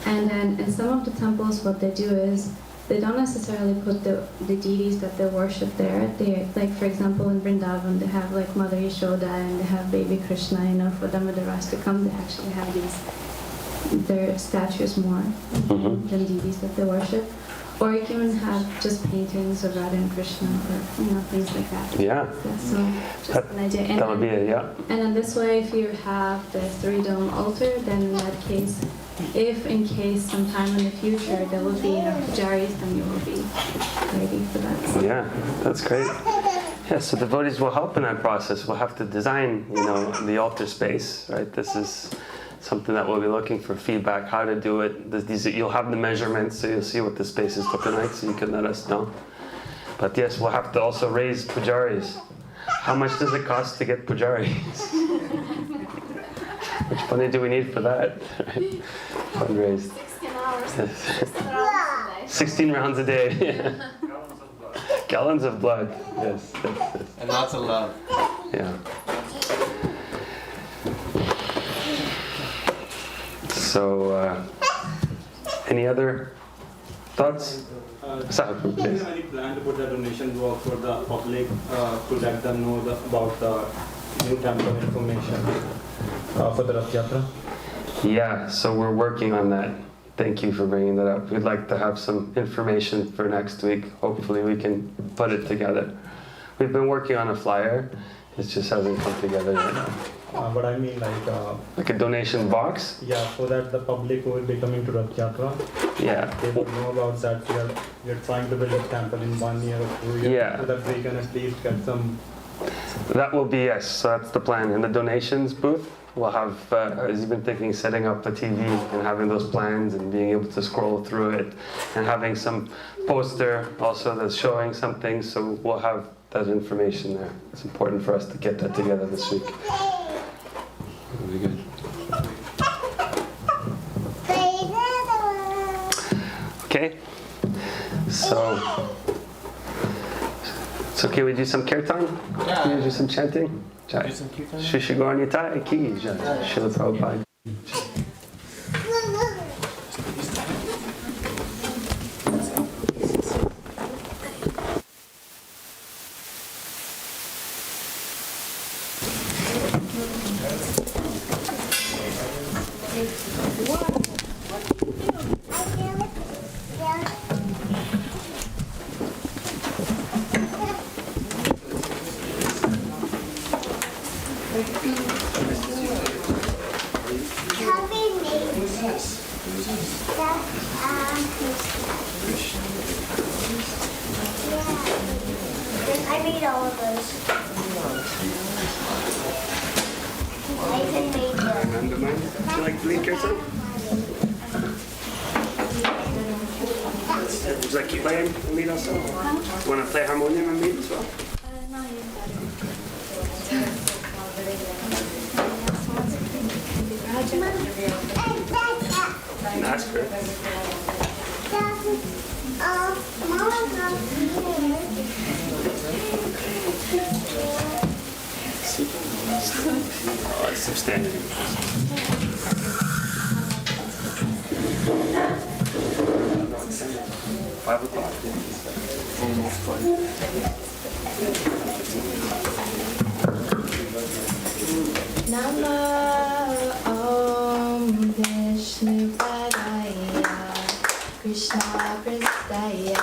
And then in some of the temples, what they do is they don't necessarily put the deities that they worship there. They, like for example in Vrindavan, they have like Mother Yashoda and they have baby Krishna, for them with the rest to come. They actually have their statues more than deities that they worship. Or you can have just paintings of Radha and Krishna, or things like that. Yeah. So just an idea. And that would be it. Yeah. And in this way, if you have the 3-dome altar, then in that case, if in case sometime in the future there will be enough pujaris, then you will be ready for that. Yeah, that's great. Yeah, so devotees will help in that process. We'll have to design, the altar space, right? This is something that we'll be looking for feedback, how to do it. You'll have the measurements, so you'll see what the space is looking like, so you can let us know. But yes, we'll have to also raise pujaris. how much does it cost to get pujaris? Which money do we need for that? Fundraise. 16 hours. 16 rounds a day. Gallons of blood. Yes. And lots of love. Yeah. So, any other thoughts? Do you have any plan to put the donation box for the public to let them know about the new temple information for the Rath Yatra? Yeah, so we're working on that. Thank you for bringing that up. We'd like to have some information for next week. Hopefully we can put it together. We've been working on a flyer. It just hasn't come together yet. But I mean like a donation box? Yeah, so that the public who will be coming to Rath Yatra, yeah, they will know about that. We are trying to build a temple in 1 year or 2 years, yeah, so that we can at least get some. That will be, yes, so that's the plan. In the donations booth, we'll have, as you've been thinking, setting up a TV and having those plans and being able to scroll through it and having some poster also that's showing some things, so we'll have that information there. It's important for us to get that together this week. Really good. Okay, so it's okay we do some kirtan? Yeah. Can we do some chanting? Jaya. Do some kirtan? Shishigornitai ki Jaya. Srila Prabhupada. I read all of those. I can read them. Remember mine? Do you like doing kirtan? Would you like to play and lead us? Want to play harmonium and lead as well? And ask her. Oh, it's substantial. 5 o'clock. Almost 5. Namo Om Vishnu Padaya Krishna Prasthaya